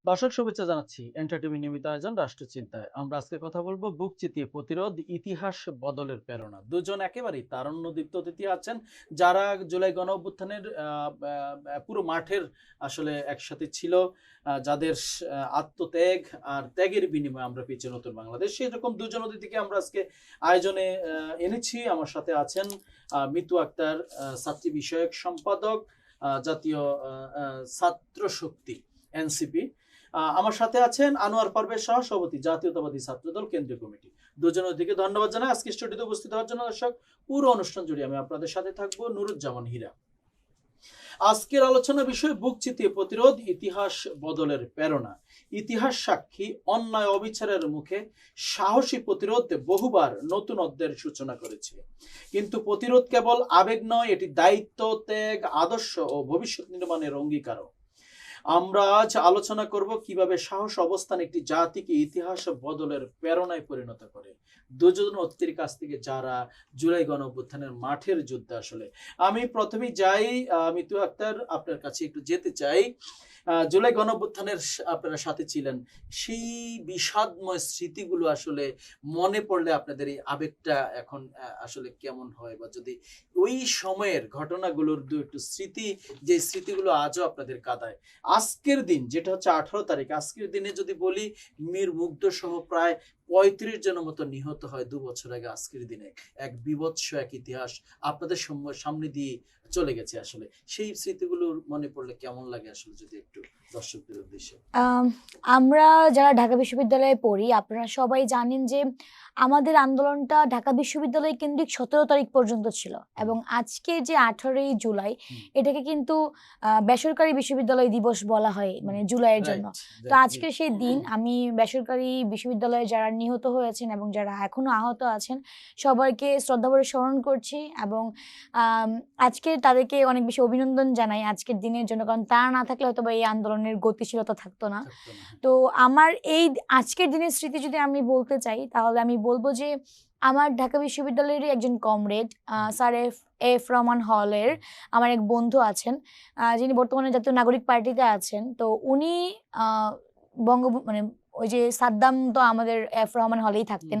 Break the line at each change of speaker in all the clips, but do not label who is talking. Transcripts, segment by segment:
দর্শক শুভেচ্ছা জানাচ্ছি এন্টারটেইনমেন্ট নিয়মিত আয়োজন রাষ্ট্র চিন্তায়। আমরা আজকে কথা বলবো বুক চিতিয়ে প্রতিরোধ, ইতিহাস বদলের প্রেরণা। দুজন একেবারেই তারুণ্যদীপ্ত অতিথি আছেন যারা জুলাই গণ অভ্যুত্থানের পুরো মাঠের আসলে একসাথে ছিল, যাদের আত্মত্যাগ আর ত্যাগের বিনিময়ে আমরা পেয়েছি নতুন বাংলাদেশ। সেরকম দুজন অতিথিকে আমরা আজকে আয়োজনে এনেছি। আমার সাথে আছেন মিতু আক্তার, ছাত্রী বিষয়ক সম্পাদক, জাতীয় ছাত্র শক্তি এনসিপি। আমার সাথে আছেন আনোয়ার পারভেজ সহ সভাপতি, জাতীয়তাবাদী ছাত্রদল কেন্দ্রীয় কমিটি। দুজন অতিথিকে ধন্যবাদ জানাই আজকে স্টুডিওতে উপস্থিত হওয়ার জন্য। দর্শক, পুরো অনুষ্ঠান জুড়ে আমি আপনাদের সাথে থাকবো নুরুজ্জামান হীরা। আজকের আলোচনা বিষয় বুক চিতিয়ে প্রতিরোধ, ইতিহাস বদলের প্রেরণা। ইতিহাস সাক্ষী অন্যায় অবিচারের মুখে সাহসী প্রতিরোধ বহুবার নতুন অধ্যায়ের সূচনা করেছে। কিন্তু প্রতিরোধ কেবল আবেগ নয়, এটি দায়িত্ব, ত্যাগ, আদর্শ ও ভবিষ্যৎ নির্মাণের অঙ্গীকারও। আমরা আজ আলোচনা করব কিভাবে সাহস অবস্থান একটি জাতিকে ইতিহাস বদলের প্রেরণায় পরিণত করে। দুজন অতিথির কাছ থেকে যারা জুলাই গণ অভ্যুত্থানের মাঠের যুদ্ধে আসলে আমি প্রথমেই যাই। মিতু আক্তার, আপনার কাছে একটু যেতে চাই। জুলাই গণ অভ্যুত্থানের আপনারা সাথে ছিলেন, সেই বিষাদময় স্মৃতিগুলো আসলে মনে পড়লে আপনাদের এই আবেগটা এখন আসলে কেমন হয়, বা যদি ওই সময়ের ঘটনাগুলোর দু একটু স্মৃতি, যে স্মৃতিগুলো আজও আপনাদের কাঁদায়। আজকের দিন যেটা হচ্ছে 18 তারিখ, আজকের দিনে যদি বলি মীর মুগ্ধ সহ প্রায় 35 জনের মতো নিহত হয় 2 বছর আগে। আজকের দিনে এক বিভৎস এক ইতিহাস আপনাদের সামনে দিয়ে চলে গেছে। আসলে সেই স্মৃতিগুলো মনে পড়লে কেমন লাগে আসলে, যদি একটু দর্শকদের উদ্দেশ্যে।
আমরা যারা ঢাকা বিশ্ববিদ্যালয়ে পড়ি, আপনারা সবাই জানেন যে আমাদের আন্দোলনটা ঢাকা বিশ্ববিদ্যালয় কেন্দ্রিক 17 তারিখ পর্যন্ত ছিল এবং আজকে যে 18ই জুলাই, এটাকে কিন্তু বেসরকারি বিশ্ববিদ্যালয় দিবস বলা হয়, মানে জুলাইয়ের জন্য। তো আজকে সেই দিন আমি বেসরকারি বিশ্ববিদ্যালয়ে যারা নিহত হয়েছেন এবং যারা এখনো আহত আছেন সবাইকে শ্রদ্ধাভরে স্মরণ করছি এবং আজকে তাদেরকে অনেক বেশি অভিনন্দন জানাই আজকের দিনের জন্য, কারণ তারা না থাকলে হয়তো বা এই আন্দোলনের গতিশীলতা থাকতো না। তো আমার এই আজকের দিনের স্মৃতি যদি আমি বলতে চাই, তাহলে আমি বলবো যে আমার ঢাকা বিশ্ববিদ্যালয়েরই একজন কমরেড স্যার এফ রহমান হলের আমার এক বন্ধু আছেন, যিনি বর্তমানে জাতীয় নাগরিক পার্টিতে আছেন। তো উনি মানে ওই যে সাদ্দাম তো আমাদের এফ রহমান হলেই থাকতেন।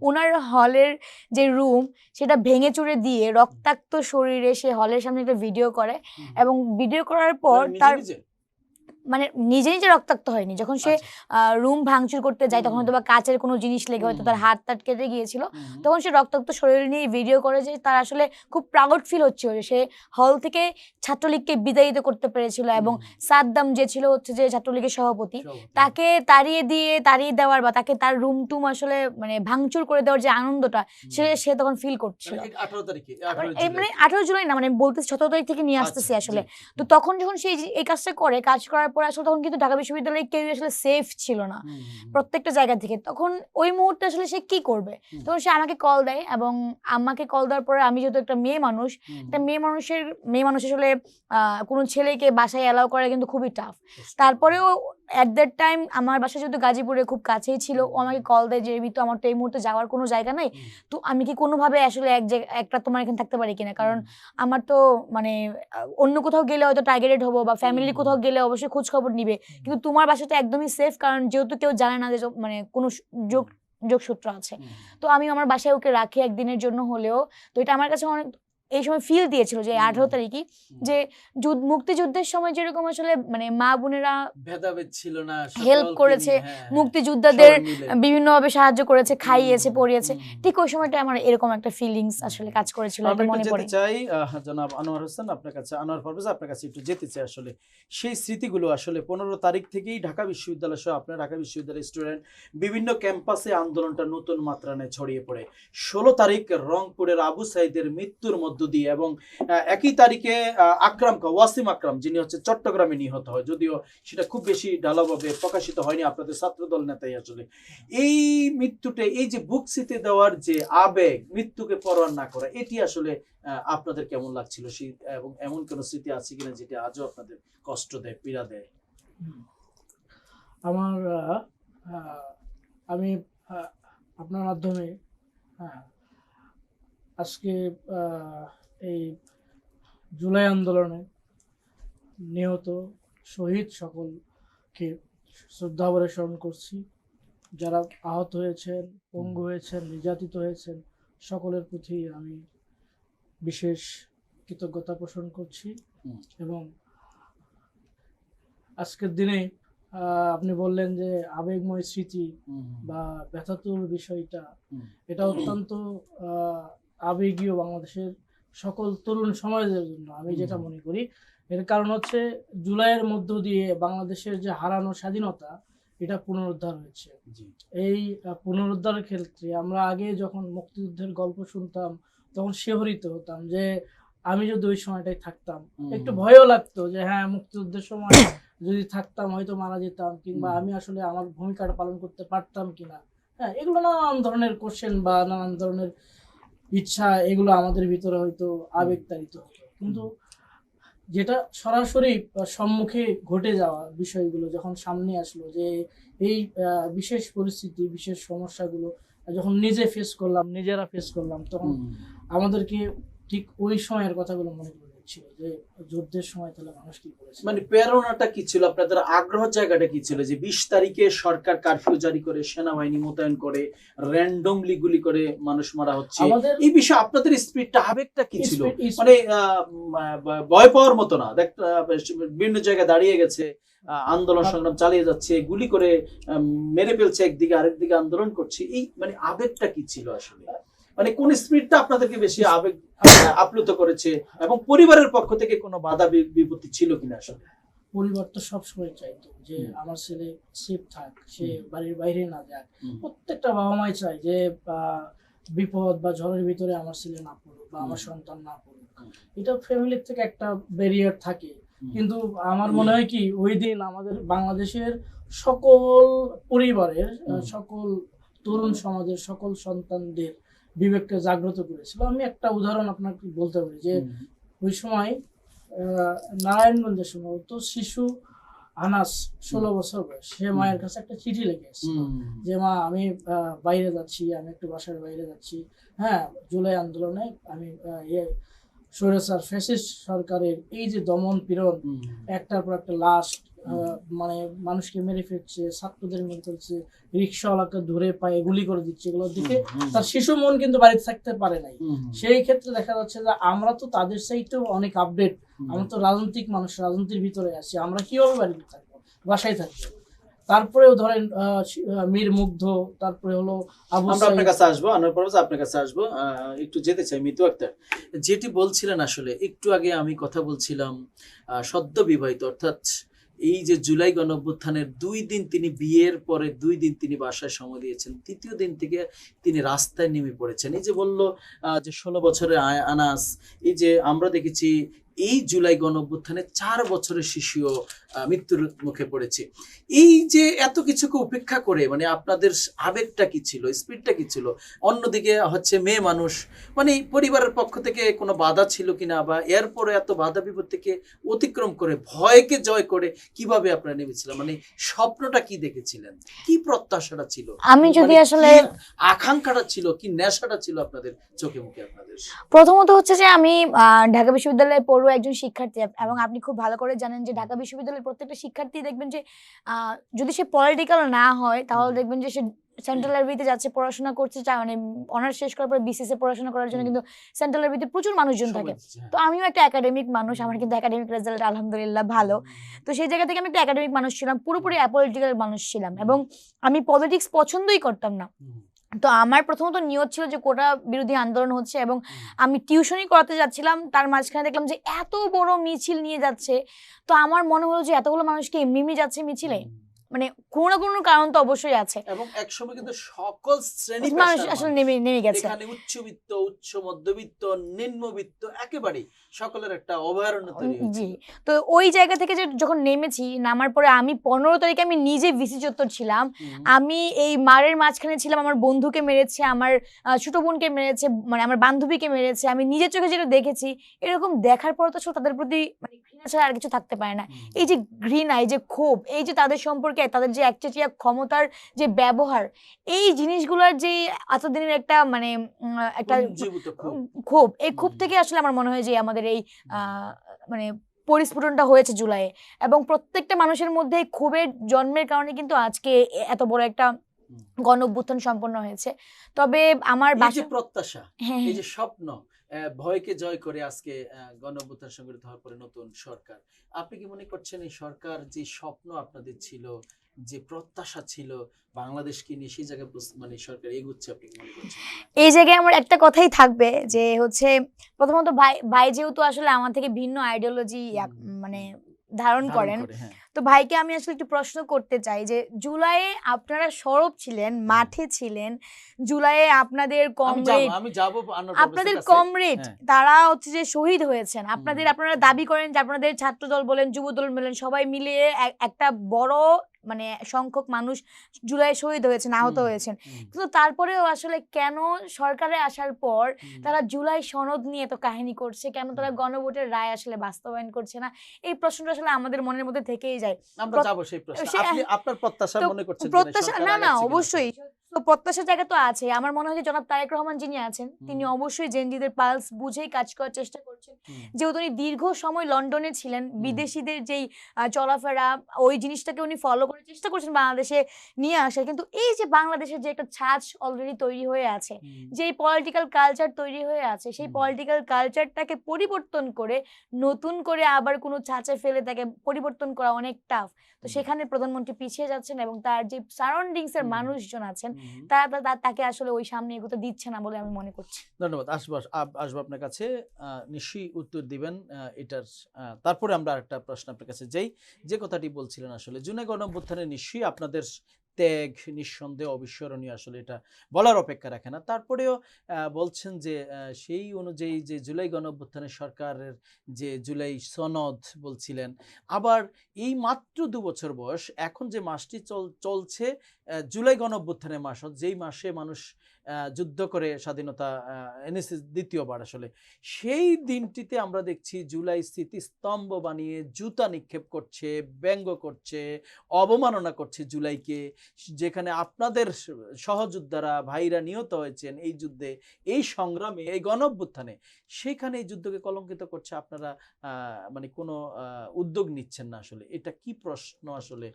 ওনার হলের যে রুম, সেটা ভেঙে চুরে দিয়ে রক্তাক্ত শরীরে সে হলের সামনে একটা ভিডিও করে এবং ভিডিও করার পর তার মানে নিজে নিজে রক্তাক্ত হয়নি, যখন সে রুম ভাঙচুর করতে যায় তখন হয়তো বা কাচের কোনো জিনিস লেগে হয়তো তার হাত টাট কেটে গিয়েছিল, তখন সে রক্তাক্ত শরীর নিয়ে ভিডিও করে যে তার আসলে খুব প্রাউড ফিল হচ্ছিল যে সে হল থেকে ছাত্রলীগকে বিদায়িত করতে পেরেছিল এবং সাদ্দাম যে ছিল হচ্ছে যে ছাত্রলীগের সভাপতি, তাকে তাড়িয়ে দেওয়ার বা তাকে তার রুম টুম আসলে মানে ভাঙচুর করে দেওয়ার যে আনন্দটা সে তখন ফিল করছিল।
18 তারিখে,
মানে 18 জুলাই না, মানে বলতে 17 তারিখ থেকে নিয়ে আসতেছি আসলে। তো তখন যখন সে এই কাজটা করে, কাজ করার পরে আসলে তখন কিন্তু ঢাকা বিশ্ববিদ্যালয়ে কেউ আসলে সেফ ছিল না প্রত্যেকটা জায়গা থেকে। তখন ওই মুহূর্তে আসলে সে কি করবে, তখন সে আমাকে কল দেয় এবং আমাকে কল দেওয়ার পরে আমি যেহেতু একটা মেয়ে মানুষ, একটা মেয়ে মানুষ আসলে কোনো ছেলেকে বাসায় অ্যালাউ করা কিন্তু খুবই টাফ। তারপরেও অ্যাট দ্যাট টাইম আমার বাসা যেহেতু গাজীপুরে খুব কাছেই ছিল, ও আমাকে কল দেয় যে তো আমার তো এই মুহূর্তে যাওয়ার কোনো জায়গা নাই, তো আমি কি কোনোভাবে আসলে একটা তোমার এখানে থাকতে পারি কিনা, কারণ আমার তো মানে অন্য কোথাও গেলে হয়তো টার্গেটেড হবো বা ফ্যামিলি কোথাও গেলে অবশ্যই খোঁজ খবর নিবে, কিন্তু তোমার বাসাটা একদমই সেফ, কারণ যেহেতু কেউ জানে না যে মানে কোনো যোগসূত্র আছে। তো আমি আমার বাসায় ওকে রাখি একদিনের জন্য হলেও। তো এটা আমার কাছে অনেক এই সময় ফিল দিয়েছিল যে 18 তারিখই যে মুক্তিযুদ্ধের সময় যেরকম আসলে মানে মা বোনেরা
ভেদাভেদ ছিল না,
হেল্প করেছে, মুক্তিযোদ্ধাদের বিভিন্নভাবে সাহায্য করেছে, খাইয়েছে, পড়িয়েছে, ঠিক ওই সময়টা আমার এরকম একটা ফিলিংস আসলে কাজ করেছিল।
এটা মনে পড়ে। চাই জনাব আনোয়ার হোসেন, আপনার কাছে, আনোয়ার পারভেজ, আপনার কাছে একটু যেতে চাই আসলে সেই স্মৃতিগুলো। আসলে 15 তারিখ থেকেই ঢাকা বিশ্ববিদ্যালয় সহ আপনার ঢাকা বিশ্ববিদ্যালয়ের স্টুডেন্ট বিভিন্ন ক্যাম্পাসে আন্দোলনটা নতুন মাত্রা নেয়, ছড়িয়ে পড়ে। 16 তারিখ রংপুরের আবু সাইদের মৃত্যুর মধ্য দিয়ে এবং একই তারিখে ওয়াসিম আকরাম, যিনি হচ্ছে চট্টগ্রামে নিহত হয়, যদিও সেটা খুব বেশি ঢালাভাবে প্রকাশিত হয়নি, আপনাদের ছাত্রদল নেতাই আসলে এই মৃত্যুতে, এই যে বুক চিতে দেওয়ার যে আবেগ, মৃত্যুকে পরোয়া না করা, এটি আসলে আপনাদের কেমন লাগছিল, এবং এমন কোন স্মৃতি আছে কিনা যেটা আজও আপনাদের কষ্ট দেয়, পীড়া দেয়?
আমি আপনার মাধ্যমে আজকে এই জুলাই আন্দোলনে নিহত শহীদ সকলকে শ্রদ্ধাভরে স্মরণ করছি। যারা আহত হয়েছেন, পঙ্গু হয়েছেন, নির্যাতিত হয়েছেন, সকলের প্রতি আমি বিশেষ কৃতজ্ঞতা পোষণ করছি।
হুম।
এবং আজকের দিনে আপনি বললেন যে আবেগময় স্মৃতি বা ব্যথাতুর বিষয়টা,
হুম।
এটা অত্যন্ত আবেগীয় বাংলাদেশের সকল তরুণ সমাজের জন্য। আমি যেটা মনে করি, এর কারণ হচ্ছে জুলাইয়ের মধ্য দিয়ে বাংলাদেশের যে হারানো স্বাধীনতা, এটা পুনরুদ্ধার হয়েছে।
জি।
এই পুনরুদ্ধারের ক্ষেত্রে আমরা আগে যখন মুক্তিযুদ্ধের গল্প শুনতাম তখন শিহরিত হতাম যে আমি যদি ওই সময়টাই থাকতাম। একটু ভয়ও লাগতো যে হ্যাঁ, মুক্তিযুদ্ধের সময় যদি থাকতাম হয়তো মারা যেতাম, কিংবা আমি আসলে আমার ভূমিকাটা পালন করতে পারতাম কিনা। হ্যাঁ, এগুলো নানান ধরনের কোশ্চেন বা নানান ধরনের ইচ্ছা, এগুলো আমাদের ভিতরে হয়তো আবেগতাড়িত হতো। কিন্তু যেটা সরাসরি সম্মুখে ঘটে যাওয়া বিষয়গুলো যখন সামনে আসলো, যে এই বিশেষ পরিস্থিতি, বিশেষ সমস্যাগুলো যখন নিজেরা ফেস করলাম, তখন আমাদেরকে ঠিক ওই সময়ের কথাগুলো মনে পড়ে যাচ্ছিল যে যুদ্ধের সময় তাহলে মানুষ কি করেছে।
মানে প্রেরণাটা কি ছিল, আপনাদের আগ্রহ জায়গাটা কি ছিল যে 20 তারিখে সরকার কারফিউ জারি করে, সেনাবাহিনী মোতায়েন করে, র্যান্ডমলি গুলি করে মানুষ মারা হচ্ছে,
আমাদের
এই বিষয়ে আপনাদের স্পিডটা, আবেগটা কি ছিল?
speed-
মানে ভয় পাওয়ার মতো না, দেখ বিভিন্ন জায়গায় দাঁড়িয়ে গেছে, আন্দোলন সংগ্রাম চালিয়ে যাচ্ছে, গুলি করে মেরে ফেলছে একদিকে, আরেকদিকে আন্দোলন করছে, এই মানে আবেগটা কি ছিল আসলে? মানে কোন স্পিডটা আপনাদেরকে বেশি আবেগ আপ্লুত করেছে, এবং পরিবারের পক্ষ থেকে কোনো বাধা বিপত্তি ছিল কিনা আসলে?
পরিবার তো সবসময় চাইতো যে আমার ছেলে সেফ থাক, সে বাড়ির বাইরে না যাক। প্রত্যেকটা বাবা মাই চায় যে বিপদ বা ঝড়ের ভিতরে আমার ছেলে না পড়ুক বা আমার সন্তান না পড়ুক। এটা ফ্যামিলির থেকে একটা ব্যারিয়ার থাকে। কিন্তু আমার মনে হয় কি, ওই দিন আমাদের বাংলাদেশের সকল পরিবারের, সকল তরুণ সমাজের সকল সন্তানদের বিবেককে জাগ্রত করেছিল। আমি একটা উদাহরণ আপনাকে বলতে পারি যে ওই সময় নারায়ণগঞ্জে সম্ভবত শিশু আনাস 16 বছর বয়স, সে মায়ের কাছে একটা চিঠি লিখে এসেছিল যে মা, আমি বাইরে যাচ্ছি, আমি একটু বাসার বাইরে যাচ্ছি। হ্যাঁ, জুলাই আন্দোলনে আমি স্বৈরাচার ফ্যাসিস্ট সরকারের এই যে দমন পীড়ন, একটার পর একটা লাশ, মানে মানুষকে মেরে ফেলছে, ছাত্রদের মেরে ফেলছে, রিক্সাওয়ালাকে ধরে পায়ে গুলি করে দিচ্ছে, এগুলো দিকে তার শিশু মন কিন্তু বাড়িতে থাকতে পারে নাই। সেই ক্ষেত্রে দেখা যাচ্ছে যে আমরা তো তাদের চাইতেও অনেক আপডেট, আমরা তো রাজনৈতিক মানুষ, রাজনীতির ভিতরে আছি, আমরা কিভাবে বাড়িতে থাকবো, বাসায় থাকবো। তারপরেও ধরেন মীর মুগ্ধ, তারপরে হলো
আমরা আপনার কাছে আসবো, আপনার কাছে আসবো, একটু যেতে চাই মিতু আক্তার, যেটি বলছিলেন আসলে একটু আগে আমি কথা বলছিলাম, সদ্য বিবাহিত, অর্থাৎ এই যে জুলাই গণঅভ্যুত্থানের 2 দিন তিনি বিয়ের পরে 2 দিন তিনি বাসায় সময় দিয়েছেন, 3য় দিন থেকে তিনি রাস্তায় নেমে পড়েছেন। এই যে বললো যে 16 বছরের আনাস, এই যে আমরা দেখেছি এই জুলাই গণঅভ্যুত্থানে 4 বছরের শিশুও মৃত্যুর মুখে পড়েছে। এই যে এত কিছুকে উপেক্ষা করে মানে আপনাদের আবেগটা কি ছিল, স্পিডটা কি ছিল? অন্যদিকে হচ্ছে মেয়ে মানুষ, মানে পরিবারের পক্ষ থেকে কোনো বাধা ছিল কিনা, বা এরপরে এত বাধা বিপত্তিকে অতিক্রম করে, ভয়কে জয় করে কিভাবে আপনারা নেমেছিলেন? মানে স্বপ্নটা কি দেখেছিলেন, কি প্রত্যাশাটা ছিল,
আমি যদি
মানে
আসলে
কি আকাঙ্ক্ষাটা ছিল, কি নেশাটা ছিল আপনাদের চোখে মুখে? আপনাদের
প্রথমত হচ্ছে যে আমি ঢাকা বিশ্ববিদ্যালয়ে পড়ুয়া একজন শিক্ষার্থী, এবং আপনি খুব ভালো করে জানেন যে ঢাকা বিশ্ববিদ্যালয়ের প্রত্যেকটা শিক্ষার্থী দেখবেন যে যদি সে পলিটিক্যাল না হয় তাহলে দেখবেন যে সে সেন্ট্রাল লাইব্রেরিতে যাচ্ছে, পড়াশোনা করছে, মানে অনার্স শেষ করার পর বিসিএস এ পড়াশোনা করার জন্য কিন্তু সেন্ট্রাল লাইব্রেরিতে প্রচুর মানুষজন থাকে। তো আমিও একটা একাডেমিক মানুষ, আমার কিন্তু একাডেমিক রেজাল্ট আলহামদুলিল্লাহ ভালো। তো সেই জায়গা থেকে আমি একটা একাডেমিক মানুষ ছিলাম, পুরোপুরি অ্যাপলিটিক্যাল মানুষ ছিলাম, এবং আমি পলিটিক্স পছন্দই করতাম না। তো আমার প্রথমত নিয়ত ছিল যে কোটা বিরোধী আন্দোলন হচ্ছে, এবং আমি টিউশনই করাতে যাচ্ছিলাম, তার মাঝখানে দেখলাম যে এত বড় মিছিল নিয়ে যাচ্ছে। তো আমার মনে হলো যে এতগুলো মানুষকে এমনি যাচ্ছে মিছিলে, মানে কোনো না কোনো কারণ তো অবশ্যই আছে,
এবং একসময় কিন্তু সকল শ্রেণী
মানুষ আসলে নেমে গেছে,
এখানে উচ্চবিত্ত, উচ্চ মধ্যবিত্ত, নিম্নবিত্ত, একেবারে সকলের একটা অভয়ারণ্য তৈরি হয়েছে।
জি। তো ওই জায়গা থেকে যে যখন নেমেছি, নামার পরে আমি 15 তারিখে আমি নিজে ভিসি চত্বর ছিলাম, আমি এই মারের মাঝখানে ছিলাম, আমার বন্ধুকে মেরেছে, আমার ছোট বোনকে মেরেছে, মানে আমার বান্ধবীকে মেরেছে, আমি নিজের চোখে যেটা দেখেছি, এরকম দেখার পর তো তাদের প্রতি মানে ঘৃণা ছাড়া আর কিছু থাকতে পারে না। এই যে ঘৃণা, এই যে ক্ষোভ, এই যে তাদের সম্পর্কে তাদের যে একচেটিয়া ক্ষমতার যে ব্যবহার, এই জিনিসগুলোর যে এতদিনের একটা মানে একটা ক্ষোভ, এই ক্ষোভ থেকে আসলে আমার মনে হয় যে আমাদের এই মানে পরিস্ফুটনটা হয়েছে জুলাইয়ে, এবং প্রত্যেকটা মানুষের মধ্যে ক্ষোভের জন্মের কারণে কিন্তু আজকে এত বড় একটা গণ অভ্যুত্থান সম্পন্ন হয়েছে। তবে আমার
এই যে প্রত্যাশা,
হ্যাঁ
এই যে স্বপ্ন, ভয়কে জয় করে আজকে গণ অভ্যুত্থান সংগঠিত হওয়ার পরে নতুন সরকার, আপনি কি মনে করছেন এই সরকার যে স্বপ্ন আপনাদের ছিল, যে প্রত্যাশা ছিল বাংলাদেশকে নিয়ে, সেই জায়গায় মানে সরকার এগুচ্ছে, আপনি কি মনে করছেন?
এই জায়গায় আমার একটা কথাই থাকবে যে হচ্ছে, প্রথমত ভাই যেহেতু আসলে আমার থেকে ভিন্ন আইডিওলজি মানে ধারণ করেন,
হ্যাঁ।
তো ভাইকে আমি আসলে একটু প্রশ্ন করতে চাই যে জুলাইয়ে আপনারা সরব ছিলেন, মাঠে ছিলেন, জুলাইয়ে আপনাদের কমরেড
আমি যাব
আপনাদের কমরেড তারা হচ্ছে যে শহীদ হয়েছেন, আপনারা দাবি করেন যে আপনাদের ছাত্রদল বলেন, যুবদল বলেন, সবাই মিলিয়ে একটা বড় মানে সংখ্যক মানুষ জুলাই শহীদ হয়েছেন, আহত হয়েছেন, কিন্তু তারপরেও আসলে কেন সরকারে আসার পর তারা জুলাই সনদ নিয়ে এত কাহিনী করছে, কেন তারা গণভোটের রায় আসলে বাস্তবায়ন করছে না? এই প্রশ্নটা আসলে আমাদের মনের মধ্যে থেকেই যায়।
আমরা যাব সেই প্রশ্ন। আপনি আপনার প্রত্যাশা মনে করছেন?
প্রত্যাশা না অবশ্যই, তো প্রত্যাশার জায়গা তো আছে। আমার মনে হয় যে জনাব তারেক রহমান যিনি আছেন, তিনি অবশ্যই জেনজিদের পালস বুঝেই কাজ করার চেষ্টা করছেন। যেহেতু উনি দীর্ঘ সময় লন্ডনে ছিলেন, বিদেশিদের যেই চলাফেরা, ওই জিনিসটাকে উনি ফলো করার চেষ্টা করছেন বাংলাদেশে নিয়ে আসা। কিন্তু এই যে বাংলাদেশের যে একটা ছাঁচ অলরেডি তৈরি হয়ে আছে, যে পলিটিক্যাল কালচার তৈরি হয়ে আছে, সেই পলিটিক্যাল কালচারটাকে পরিবর্তন করে নতুন করে আবার কোনো ছাঁচে ফেলে তাকে পরিবর্তন করা অনেক টাফ। তো সেখানে প্রধানমন্ত্রী পিছিয়ে যাচ্ছেন এবং তার যে সারাউন্ডিংস এর মানুষজন আছেন তাকে আসলে ওই সামনে এগোতে দিচ্ছে না বলে আমি মনে করছি।
ধন্যবাদ। আসবো আপনার কাছে, নিশ্চয়ই উত্তর দিবেন এটার। তারপরে আমরা আরেকটা প্রশ্ন আপনার কাছে যে কথাটি বলছিলেন, আসলে জুলাই গণ অভ্যুত্থানে নিশ্চয়ই আপনাদের ত্যাগ নিঃসন্দেহ অবিস্মরণীয়, আসলে এটা বলার অপেক্ষা রাখে না। তারপরেও বলছেন যে সেই অনুযায়ী যে জুলাই গণ অভ্যুত্থানের সরকারের যে জুলাই সনদ বলছিলেন, আবার এই মাত্র 2 বছর বয়স, এখন যে মাসটি চলছে জুলাই গণ অভ্যুত্থানের মাস, যেই মাসে মানুষ যুদ্ধ করে স্বাধীনতা এনেছে দ্বিতীয়বার, আসলে সেই দিনটিতে আমরা দেখছি জুলাই স্মৃতিস্তম্ভ বানিয়ে জুতা নিক্ষেপ করছে, ব্যঙ্গ করছে, অবমাননা করছে জুলাইকে, যেখানে আপনাদের সহযোদ্ধারা ভাইরা নিহত হয়েছেন এই যুদ্ধে, এই সংগ্রামে, এই গণ অভ্যুত্থানে, সেখানে এই যুদ্ধকে কলঙ্কিত করছে। আপনারা মানে কোনো উদ্যোগ নিচ্ছেন না, আসলে এটা কি প্রশ্ন আসলে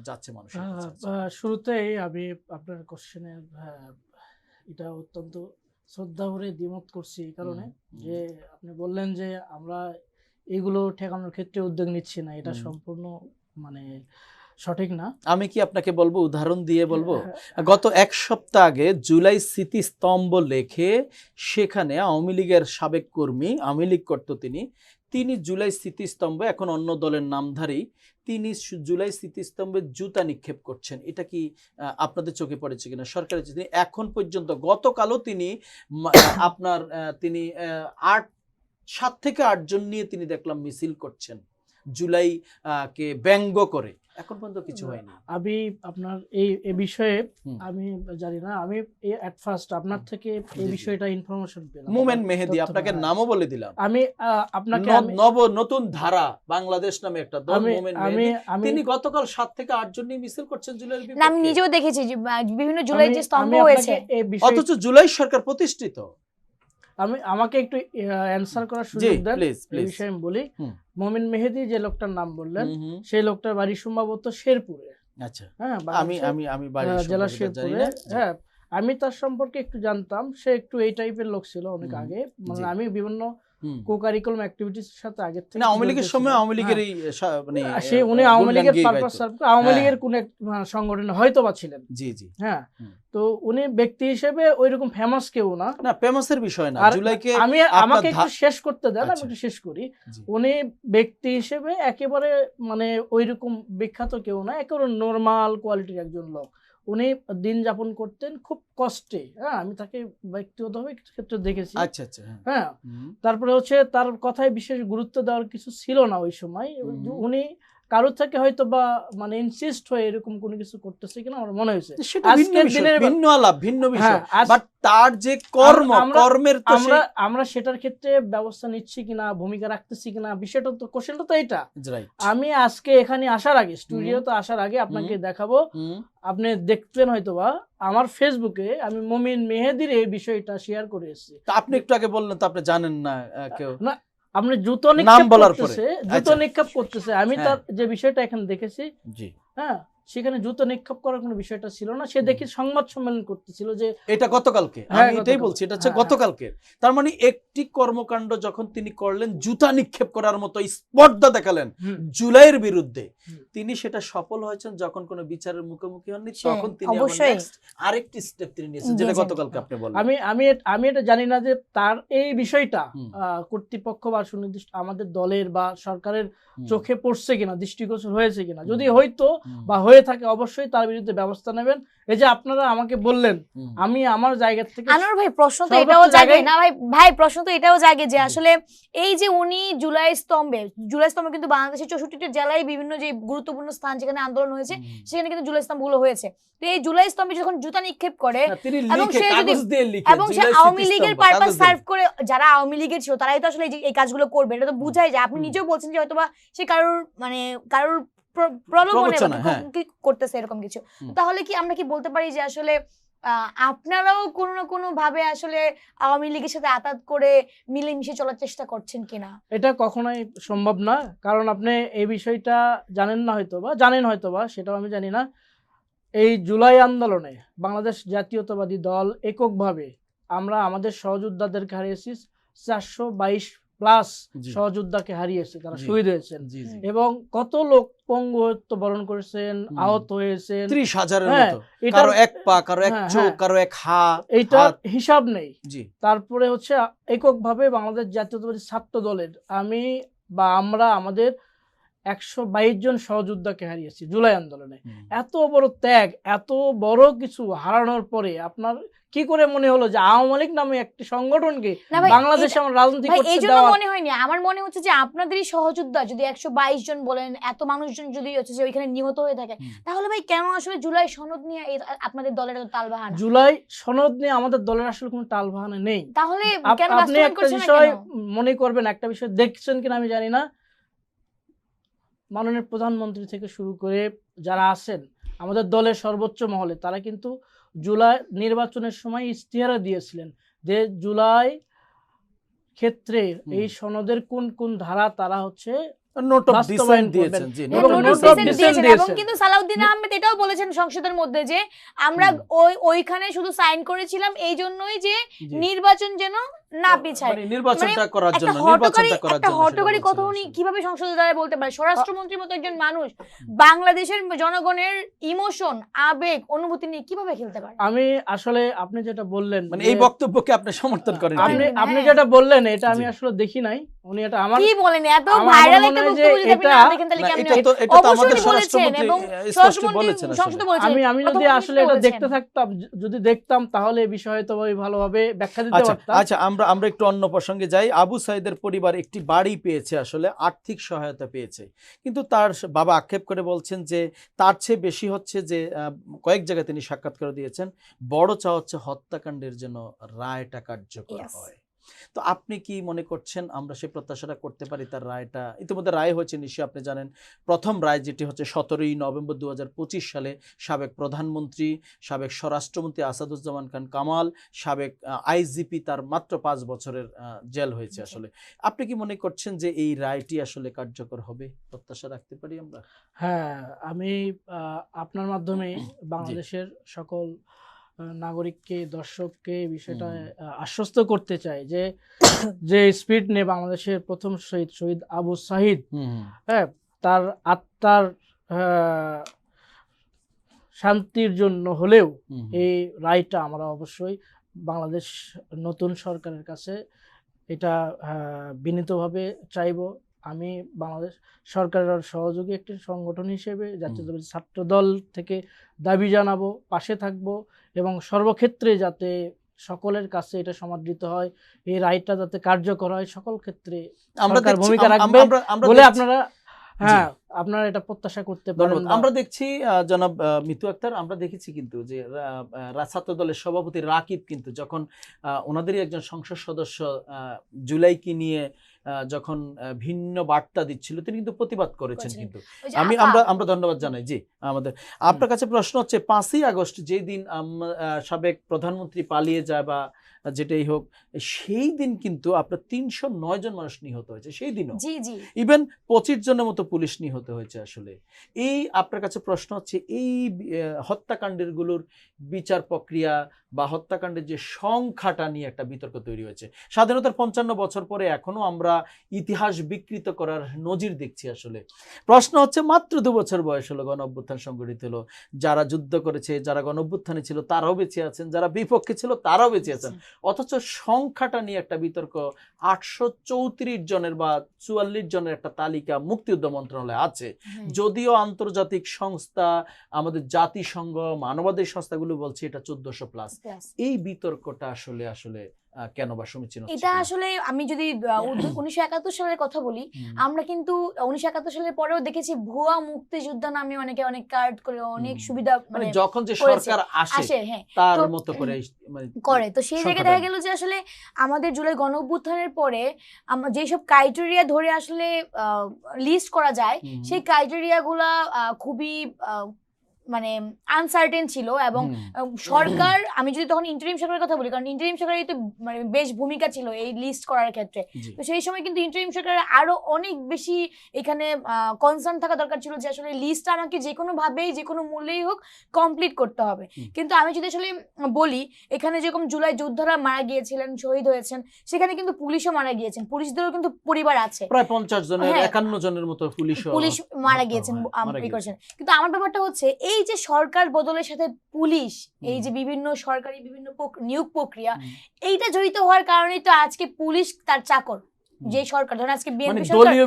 যাচ্ছে মানুষের কাছে?
শুরুতেই আমি আপনার কোশ্চেনে এটা অত্যন্ত শ্রদ্ধা ভরে দ্বিমত করছি এই কারণে যে আপনি বললেন যে আমরা এগুলো ঠেকানোর ক্ষেত্রে উদ্যোগ নিচ্ছি না, এটা সম্পূর্ণ মানে সঠিক না।
আমি কি আপনাকে বলবো, উদাহরণ দিয়ে বলবো? গত 1 সপ্তাহ আগে জুলাই স্মৃতিস্তম্ভ লেখে সেখানে আওয়ামী লীগের সাবেক কর্মী, আওয়ামী লীগ করত তিনি জুলাই স্মৃতিস্তম্ভ, এখন অন্য দলের নামধারী, তিনি জুলাই স্মৃতিস্তম্ভে জুতা নিক্ষেপ করছেন। এটা কি আপনাদের চোখে পড়েছে কিনা? সরকারের তিনি এখন পর্যন্ত, গতকালও তিনি আপনার তিনি 7 থেকে 8 জন নিয়ে তিনি দেখলাম মিছিল করছেন জুলাই কে ব্যঙ্গ করে, এখন পর্যন্ত কিছু হয়নি।
আমি আপনার এই বিষয়ে আমি জানি না, আমি এট ফার্স্ট আপনার থেকে এই বিষয়টা ইনফরমেশন পেলাম।
মোমেন মেহেদী, আপনাকে নামও বলে দিলাম।
আমি আপনাকে
নতুন ধারা বাংলাদেশ নামে একটা দল, মোমেন মেহেদী, তিনি গতকাল 7 থেকে 8 জন নিয়ে মিছিল করছেন জুলাইয়ের বিপক্ষে।
আমি নিজেও দেখেছি বিভিন্ন জুলাই যে স্তম্ভ হয়েছে,
অথচ জুলাই সরকার প্রতিষ্ঠিত।
আমাকে একটু অ্যানসার করার সুযোগ দেন, এই বিষয়ে আমি বলি। মোমিন মেহেদী যে লোকটার নাম বললেন, সেই লোকটার বাড়ি সম্ভবত শেরপুরে।
আচ্ছা,
হ্যাঁ,
আমি বাড়ি
জেলা শেরপুরে। হ্যাঁ, আমি তার সম্পর্কে একটু জানতাম, সে একটু এই টাইপের লোক ছিল অনেক আগে, মানে আমি বিভিন্ন কো-কারিকুলাম অ্যাক্টিভিটিস এর সাথে আগে থেকে,
আওয়ামী লীগের সময় আওয়ামী লীগেরই মানে
উনি আওয়ামী লীগের পারপাস আওয়ামী লীগের কোন এক সংগঠনে হয়তোবা ছিলেন।
জি জি,
হ্যাঁ, তো উনি ব্যক্তি হিসেবে ওইরকম ফেমাস কেউ না,
ফেমাসের বিষয় না। জুলাইকে
আমাকে একটু শেষ করতে দেন, আমি একটু শেষ করি। উনি ব্যক্তি হিসেবে একেবারে মানে ওইরকম বিখ্যাত কেউ না, একেবারে নরমাল কোয়ালিটির একজন লোক। উনি দিন যাপন করতেন খুব কষ্টে। হ্যাঁ, আমি তাকে ব্যক্তিগতভাবে ক্ষেত্রে দেখেছি।
আচ্ছা আচ্ছা,
হ্যাঁ, তারপরে হচ্ছে তার কথায় বিশেষ গুরুত্ব দেওয়ার কিছু ছিল না ওই সময়। উনি কারোর থেকে হয়তো বা মানে ইনসিস্ট হয়ে এরকম কোনো কিছু করতেছে কিনা আমার মনে হয়েছে।
ভিন্ন বিষয়, বাট তার যে কর্মের
আমরা সেটার ক্ষেত্রে ব্যবস্থা নিচ্ছি কিনা, ভূমিকা রাখতেছি কিনা, বিষয়টা তো, কোশ্চেনটা তো এটা। আমি আজকে এখানে আসার আগে, স্টুডিওতে আসার আগে আপনাকে দেখাবো, আপনি দেখবেন হয়তোবা আমার ফেসবুকে আমি মোমিন মেহেদীর এই বিষয়টা শেয়ার করে এসেছি।
আপনি একটু আগে বললেন তো আপনি জানেন না কেউ?
না, আপনি জুতো
নাম
নিক্ষেপ
বলার পরে।
করতেছে, জুতো
আচ্ছা।
নিক্ষেপ করতেছে, আমি
হ্যাঁ।
তার যে বিষয়টা এখানে দেখেছি,
জি,
হ্যাঁ, সেখানে জুতো নিক্ষেপ করার কোনো বিষয়টা ছিল না। সে দেখি সংবাদ সম্মেলন করতেছিল যে
এটা গতকালকে,
হ্যাঁ,
আমি এটাই
গতকাল।
বলছি, এটা হচ্ছে
হ্যাঁ,
গতকালকে। তার মানে একটি কর্মকাণ্ড যখন তিনি করলেন, জুতা নিক্ষেপ করার মতো স্পর্ধা দেখালেন
হুম,
জুলাইয়ের বিরুদ্ধে,
হুম।
তিনি সেটা সফল হয়েছেন যখন কোনো বিচারের মুখোমুখি হননি,
সে
তখন তিনি আবার
অবশ্যই।
next আরেকটি স্টেপ তিনি নিয়েছেন, যেটা
নিয়েছেন।
গতকালকে আপনি বললেন।
আমি এটা জানি না যে তার এই বিষয়টা
হুম।
কর্তৃপক্ষ বা সুনির্দিষ্ট আমাদের দলের বা সরকারের
হুম।
চোখে পড়ছে কিনা, দৃষ্টিগোচর হয়েছে কিনা। যদি
হুম।
হয়তো
হুম।
বা হয়ে থাকে, অবশ্যই তার বিরুদ্ধে ব্যবস্থা নেবেন। এই যে আপনারা আমাকে বললেন,
হুম।
আমি আমার জায়গা থেকে
আনোয়ার ভাই, প্রশ্ন তো
সর্বোচ্চ
এটাও জাগে
জায়গায়-
না ভাই, ভাই প্রশ্ন তো এটাও জাগে যে
জি।
আসলে এই যে উনি জুলাই স্তম্ভে কিন্তু বাংলাদেশের 64টি জেলায় বিভিন্ন যে গুরুত্বপূর্ণ স্থান যেখানে আন্দোলন হয়েছে
হুম।
সেখানে কিন্তু জুলাই স্তম্ভগুলো হয়েছে। তো এই জুলাই স্তম্ভে যখন জুতা নিক্ষেপ করে
না, তিনি
এবং
লিখে,
সে যদি
কাগজ দিয়ে লিখে,
এবং সে
জুলাই
আওয়ামী লীগের
স্মৃতিস্তম্ভ,
পারপাস
কাগজ দিয়ে
সার্ভ করে, যারা আওয়ামী লীগের ছিল তারাই তো আসলে এই কাজগুলো করবে, এটা তো বুঝাই যায়। আপনি
হুম।
নিজেও বলছেন যে হয়তোবা সে কারোর প্রলোভনে
প্রবচনায়, হ্যাঁ।
করতেছে এরকম কিছু।
হুম।
তাহলে কি আমরা কি বলতে পারি যে আসলে আপনারাও কোনো না কোনো ভাবে আসলে আওয়ামী লীগের সাথে আতাত করে মিলেমিশে চলার চেষ্টা করছেন কিনা?
এটা কখনোই সম্ভব না, কারণ আপনি এই বিষয়টা জানেন না হয়তো বা জানেন হয়তো বা, সেটাও আমি জানি না। এই জুলাই আন্দোলনে বাংলাদেশ জাতীয়তাবাদী দল এককভাবে আমরা আমাদের সহযোদ্ধাদেরকে হারিয়েছি, 422 প্লাস
জি।
সহযোদ্ধাকে হারিয়েছে, তারা
জি।
শহীদ হয়েছেন।
জি, জি।
এবং কত লোক পঙ্গুত্ব বরণ করেছেন,
হুম।
আহত হয়েছেন।
30,000-এর
হ্যাঁ,
মতো,
এটার-
কারো এক পা, কারো এক
হ্যাঁ,
চোখ,
হ্যাঁ।
কারো এক
এইটার
হাত।
হিসাব নেই।
জি।
তারপরে হচ্ছে এককভাবে বাংলাদেশ জাতীয়তাবাদী ছাত্র দলের আমরা আমাদের 122 জন সহযোদ্ধাকে হারিয়েছি জুলাই আন্দোলনে।
হুম।
এত বড় ত্যাগ, এত বড় কিছু হারানোর পরে আপনার কি করে মনে হলো যে আওয়ামী লীগ নামে একটি সংগঠনকে
না ভাই,
বাংলাদেশে আমার রাজনীতি
ভাই এই
করতে
জন্য
দেওয়া?
মনে হয়নি, আমার মনে হচ্ছে যে আপনাদেরই সহযোদ্ধা যদি 122 জন বলেন, এত মানুষজন যদি হচ্ছে যে ওইখানে নিহত হয়ে থাকে,
হুম।
তাহলে ভাই কেন আসলে জুলাই সনদ নিয়ে আপনাদের দলের এত তালবাহানা?
জুলাই সনদ নিয়ে আমাদের দলের আসলে কোনো টালবাহানা নেই।
তাহলে কেন
আপনি
বাস্তবায়ন
একটা
করছেন না
বিষয়
কেন?
মনে করবেন, একটা বিষয় দেখছেন কিনা আমি জানি না, মাননীয় প্রধানমন্ত্রী থেকে শুরু করে যারা আছেন আমাদের দলের সর্বোচ্চ মহলে, তারা কিন্তু জুলাই নির্বাচনের সময় ইশতেহার দিয়েছিলেন যে জুলাই ক্ষেত্রে এই সনদের কোন কোন ধারা তারা হচ্ছে
নোট অফ
বাস্তবায়ন
ডিসেন্ট দিয়েছেন।
করবেন।
জি,
এবং
note of
note of
dissent
dissent
দিয়েছেন।
এবং
দিয়েছেন।
কিন্তু সালাউদ্দিন আহমেদ এটাও বলেছেন সংসদের মধ্যে যে আমরা ওইখানে শুধু সাইন করেছিলাম এই জন্যই যে
জি।
নির্বাচন যেন না পিছায়।
মানে নির্বাচনটা করার
একটা
জন্য,
হটকারী
নির্বাচনটা করার
একটা
জন্য
হটকারী
সেটা
কথা
বলছিলেন
উনি
আসলে।
কিভাবে সংসদের দ্বারা বলতে পারে? স্বরাষ্ট্রমন্ত্রীর মতো একজন মানুষ বাংলাদেশের জনগণের ইমোশন, আবেগ, অনুভূতি নিয়ে কিভাবে খেলতে পারে?
আমি আসলে আপনি যেটা বললেন
মানে
যে-
এই বক্তব্যকে আপনি সমর্থন করেন
আপনি
কিনা?
আপনি
হ্যাঁ।
যেটা বললেন এটা আমি
জি।
আসলে দেখি নাই। উনি এটা আমার
কি বলেন, এত
আমার
ভাইরাল
মনে
একটা
হয় যে
বক্তব্য যদি আপনি না
এটা-
দেখেন তাহলে
না,
কেমনে
এটা
হয়?
তো এটা তো আমাদের
অবশ্যই বলেছেন
স্বরাষ্ট্রমন্ত্রী
এবং
স্পষ্ট
স্বরাষ্ট্রমন্ত্রী
বলেছেন আসলে।
সংসদে বলেছেন।
আমি যদি
প্রধানমন্ত্রী
আসলে এটা
বলেছেন।
দেখতে থাকতাম, যদি দেখতাম তাহলে এই বিষয়ে তো আমি ভালোভাবে ব্যাখ্যা দিতে
আচ্ছা,
পারতাম।
আচ্ছা, আমরা একটু অন্য প্রসঙ্গে যাই। আবু সাইদের পরিবার একটি বাড়ি পেয়েছে, আসলে আর্থিক সহায়তা পেয়েছে, কিন্তু তার বাবা আক্ষেপ করে বলছেন যে তার চেয়ে বেশি হচ্ছে যে কয়েক জায়গায় তিনি সাক্ষাৎকার দিয়েছেন, বড় চাওয়া হচ্ছে হত্যাকাণ্ডের জন্য রায়টা কার্যকর
Yes.
হয়। তো আপনি কি মনে করছেন আমরা সেই প্রত্যাশাটা করতে পারি? তার রায়টা ইতিমধ্যে রায় হয়েছে নিশ্চয়ই আপনি জানেন। প্রথম রায় যেটি হচ্ছে 17ই নভেম্বর 2025 সালে সাবেক প্রধানমন্ত্রী, সাবেক স্বরাষ্ট্রমন্ত্রী আসাদুজ্জামান খান কামাল, সাবেক আইজিপি, তার মাত্র 5 বছরের জেল হয়েছে আসলে। আপনি কি মনে করছেন যে এই রায়টি আসলে কার্যকর হবে? প্রত্যাশা রাখতে পারি আমরা?
হ্যাঁ, আমি আপনার মাধ্যমে বাংলাদেশের সকল নাগরিককে, দর্শককে এই বিষয়টা আশ্বস্ত করতে চাই যে স্পিড নিয়ে বাংলাদেশের প্রথম শহীদ আবু সাহিদ, হ্যাঁ, তার আত্মার শান্তির জন্য হলেও এই রায়টা আমরা অবশ্যই বাংলাদেশ নতুন সরকারের কাছে এটা বিনীতভাবে চাইব। আমি বাংলাদেশ সরকারের সহযোগী একটি সংগঠন হিসেবে জাতীয়তাবাদী ছাত্র দল থেকে দাবি জানাবো, পাশে থাকব এবং সর্বক্ষেত্রে যাতে সকলের কাছে এটা সমাদৃত হয়, এই রায়টা যাতে কার্যকর হয়, সকল ক্ষেত্রে
আমরা
সরকার
দেখছি,
ভূমিকা রাখবে
আমরা
বলে
দেখছি-
আপনারা হ্যাঁ আপনারা এটা প্রত্যাশা করতে পারেন
ধন্যবাদ। আমরা দেখছি জনাব মিতু আক্তার, আমরা দেখেছি কিন্তু যে ছাত্র দলের সভাপতি রাকিব কিন্তু যখন ওনাদেরই একজন সংসদ সদস্য জুলাইকে নিয়ে যখন ভিন্ন বার্তা দিচ্ছিল, তিনি কিন্তু প্রতিবাদ করেছেন কিন্তু।
ওই যে
আমরা ধন্যবাদ জানাই। জি, আমাদের আপনার কাছে প্রশ্ন হচ্ছে 5ই আগস্ট যেই দিন সাবেক প্রধানমন্ত্রী পালিয়ে যায় বা যেটাই হোক, সেই দিন কিন্তু আপনার 309 জন মানুষ নিহত হয়েছে সেই দিনও,
জি জি
ইভেন 25 জনের মতো পুলিশ নিহত হয়েছে। আসলে এই আপনার কাছে প্রশ্ন হচ্ছে এই হত্যাকাণ্ডের গুলোর বিচার প্রক্রিয়া বা হত্যাকাণ্ডের যে সংখ্যাটা নিয়ে একটা বিতর্ক তৈরি হয়েছে। স্বাধীনতার 55 বছর পরে এখনো আমরা ইতিহাস বিকৃত করার নজির দেখছি। আসলে প্রশ্ন হচ্ছে মাত্র 2 বছর বয়স হলো, গণ অভ্যুত্থান সংগঠিত হলো, যারা যুদ্ধ করেছে, যারা গণ অভ্যুত্থানে ছিল তারাও বেঁচে আছেন, যারা বিপক্ষে ছিল তারাও বেঁচে আছেন, অথচ সংখ্যাটা নিয়ে একটা বিতর্ক। 834 জনের বা 44 জনের একটা তালিকা মুক্তিযুদ্ধ মন্ত্রণালয়ে আছে, যদিও আন্তর্জাতিক সংস্থা, আমাদের জাতিসংঘ, মানবাধিকার সংস্থাগুলো বলছে এটা 1400 প্লাস। এই বিতর্কটা আসলে কেন বা সমীচীন হচ্ছে
এটা
কিনা?
আসলে আমি যদি 1971 সালের কথা বলি, আমরা কিন্তু 1971 সালের পরেও দেখেছি ভুয়া মুক্তিযোদ্ধা নামে অনেকে অনেক কার্ড করে অনেক সুবিধা
মানে
মানে
যখন যে
করেছে,
সরকার আসে
হ্যাঁ
তার
তো
মতো করে মানে
করে। তো সেই জায়গায়
সংখ্যাটা
দেখা গেল যে আসলে আমাদের জুলাই গণ অভ্যুত্থানের পরে আমরা যেসব ক্রাইটেরিয়া ধরে আসলে লিস্ট করা যায়, সেই ক্রাইটেরিয়া গুলা খুবই মানে আনসার্টেন ছিল। এবং সরকার, আমি যদি তখন ইন্টারিম সরকারের কথা বলি, কারণ ইন্টারিম সরকারের তো মানে বেশ ভূমিকা ছিল এই লিস্ট করার ক্ষেত্রে, তো সেই সময় কিন্তু ইন্টারিম সরকারের আরো অনেক বেশি এখানে কনসার্ন থাকা দরকার ছিল যে আসলে লিস্টটা আমাকে যে কোনো ভাবেই যে কোনো মূল্যেই হোক কমপ্লিট করতে হবে। কিন্তু আমি যদি আসলে বলি, এখানে যেরকম জুলাই যোদ্ধারা মারা গিয়েছিলেন, শহীদ হয়েছেন, সেখানে কিন্তু পুলিশও মারা গিয়েছেন, পুলিশদেরও কিন্তু পরিবার আছে,
প্রায় 50 জনের 51 জনের মতো পুলিশ
মারা গিয়েছেন। কিন্তু আমার ব্যাপারটা হচ্ছে এই যে সরকার বদলের সাথে পুলিশ, এই যে বিভিন্ন সরকারি বিভিন্ন নিয়োগ প্রক্রিয়া, এইটা জড়িত হওয়ার কারণেই তো আজকে পুলিশ তার চাকর, যে সরকার ধরেন আজকে বিএনপি সরকার দলীয়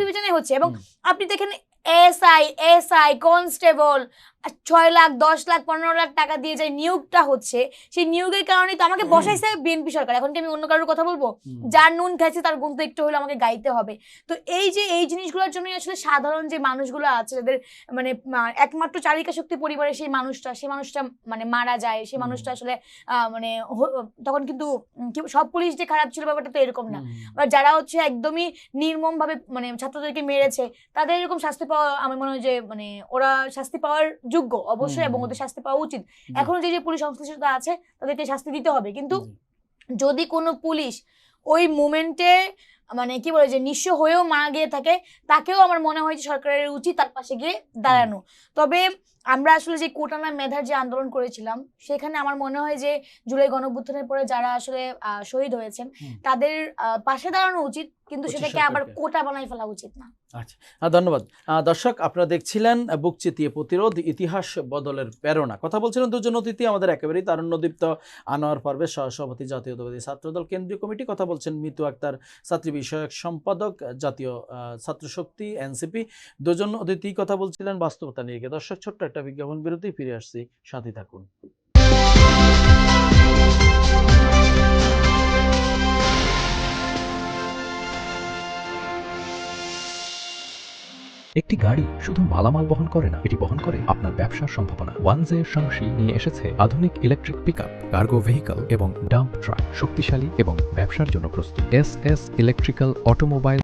বিবেচনায় হচ্ছে। এবং আপনি দেখেন এসআই কনস্টেবল 6 লাখ 10 লাখ 15 লাখ টাকা দিয়ে যে নিয়োগটা হচ্ছে, সেই নিয়োগের কারণে তো আমাকে বসাইছে বিএনপি সরকার। এখন কি আমি অন্য কারোর কথা বলবো? যার নুন খাইছে তার গুণ তো একটু হলে আমাকে গাইতে হবে। তো এই যে এই জিনিসগুলোর জন্যই আসলে সাধারণ যে মানুষগুলো আছে, যাদের মানে একমাত্র চালিকা শক্তি পরিবারের সেই মানুষটা মানে মারা যায়, সেই মানুষটা আসলে মানে তখন কিন্তু সব পুলিশ যে খারাপ ছিল ব্যাপারটা তো এরকম না। যারা হচ্ছে একদমই নির্মম ভাবে মানে ছাত্রদেরকে মেরেছে, তাদের এরকম শাস্তি পাওয়া, আমার মনে হয় যে মানে ওরা শাস্তি পাওয়ার যোগ্য অবশ্যই, এবং ওদের শাস্তি পাওয়া উচিত। এখনো যে পুলিশ সংশ্লিষ্টতা আছে তাদেরকে শাস্তি দিতে হবে। কিন্তু যদি কোনো পুলিশ ওই মোমেন্টে মানে কি বলে যে নিঃস্ব হয়েও মারা গিয়ে থাকে, তাকেও আমার মনে হয় যে সরকারের উচিত তার পাশে গিয়ে দাঁড়ানো। তবে আমরা আসলে যে কোটানা মেধার যে আন্দোলন করেছিলাম, সেখানে আমার মনে হয় যে জুলাই গণঅভ্যুত্থানের পরে যারা আসলে শহীদ হয়েছেন তাদের পাশে দাঁড়ানো উচিত, কিন্তু সেটাকে আবার কোটা বানাই ফেলা উচিত না।
আচ্ছা, ধন্যবাদ। দর্শক, আপনারা দেখছিলেন বুক চিতিয়ে প্রতিরোধ, ইতিহাস বদলের প্রেরণা। কথা বলছিলেন দুজন অতিথি, আমাদের একেবারেই তারুণ্যদীপ্ত আনোয়ার পারভেজ, সহসভাপতি জাতীয়তাবাদী ছাত্রদল কেন্দ্রীয় কমিটি। কথা বলছেন মিতু আক্তার, ছাত্রী বিষয়ক সম্পাদক, জাতীয় ছাত্রশক্তি এনসিপি। দুজন অতিথি কথা বলছিলেন বাস্তবতা নিয়ে। দর্শক, ছোট্ট একটা বিজ্ঞাপন বিরতি, ফিরে আসছি, সাথে থাকুন।
একটি গাড়ি শুধু মালামাল বহন করে না, এটি বহন করে আপনার ব্যবসার সম্ভাবনা। ওয়ানজে সাংশি নিয়ে এসেছে আধুনিক ইলেকট্রিক পিকআপ, কার্গো ভেহিকল এবং ডাম্প ট্রাক, শক্তিশালী এবং ব্যবসার জন্য প্রস্তুত। S electrical automobile.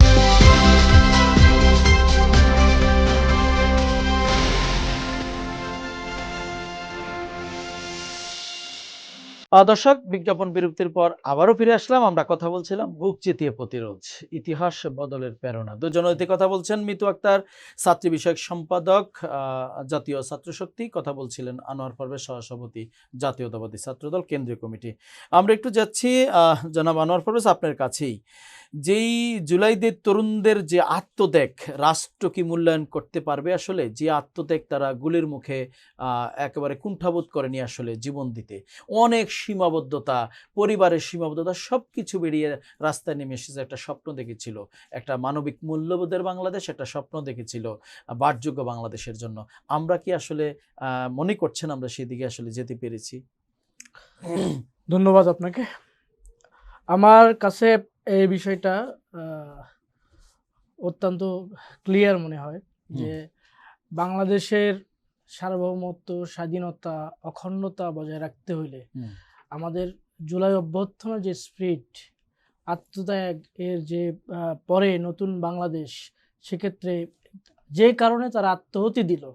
দর্শক, বিজ্ঞাপন বিরতির পর আবারও ফিরে আসলাম। আমরা কথা বলছিলাম বুক চিতিয়ে প্রতিরোধ, ইতিহাস বদলের প্রেরণা। দুজন অতিথি কথা বলছেন মিতু আক্তার, ছাত্রী বিষয়ক সম্পাদক, জাতীয় ছাত্রশক্তি। কথা বলছিলেন আনোয়ার পারভেজ, সহসভাপতি জাতীয়তাবাদী ছাত্রদল কেন্দ্রীয় কমিটি। আমরা একটু যাচ্ছি জনাব আনোয়ার পারভেজ আপনার কাছেই। যেই জুলাইদের তরুণদের যে আত্মত্যাগ, রাষ্ট্র কি মূল্যায়ন করতে পারবে? আসলে যে আত্মত্যাগ, তারা গুলির মুখে একেবারে কুণ্ঠাবোধ করেনি আসলে জীবন দিতে। অনেক সীমাবদ্ধতা, পরিবারের সীমাবদ্ধতা, সব কিছু বেরিয়ে রাস্তায় নেমে এসেছে। একটা স্বপ্ন দেখেছিল, একটা মানবিক মূল্যবোধের বাংলাদেশ, একটা স্বপ্ন দেখেছিল বাসযোগ্য বাংলাদেশের জন্য। আমরা কি আসলে মনে করছেন আমরা সেদিকে আসলে যেতে পেরেছি?
ধন্যবাদ আপনাকে। আমার কাছে এই বিষয়টা অত্যন্ত ক্লিয়ার মনে হয় যে বাংলাদেশের সার্বভৌমত্ব, স্বাধীনতা, অখণ্ডতা বজায় রাখতে হইলে আমাদের জুলাই অভ্যুত্থানের যে স্পিরিট, আত্মত্যাগ এর যে পরে নতুন বাংলাদেশ, সেক্ষেত্রে যে কারণে তারা আত্মাহুতি দিল,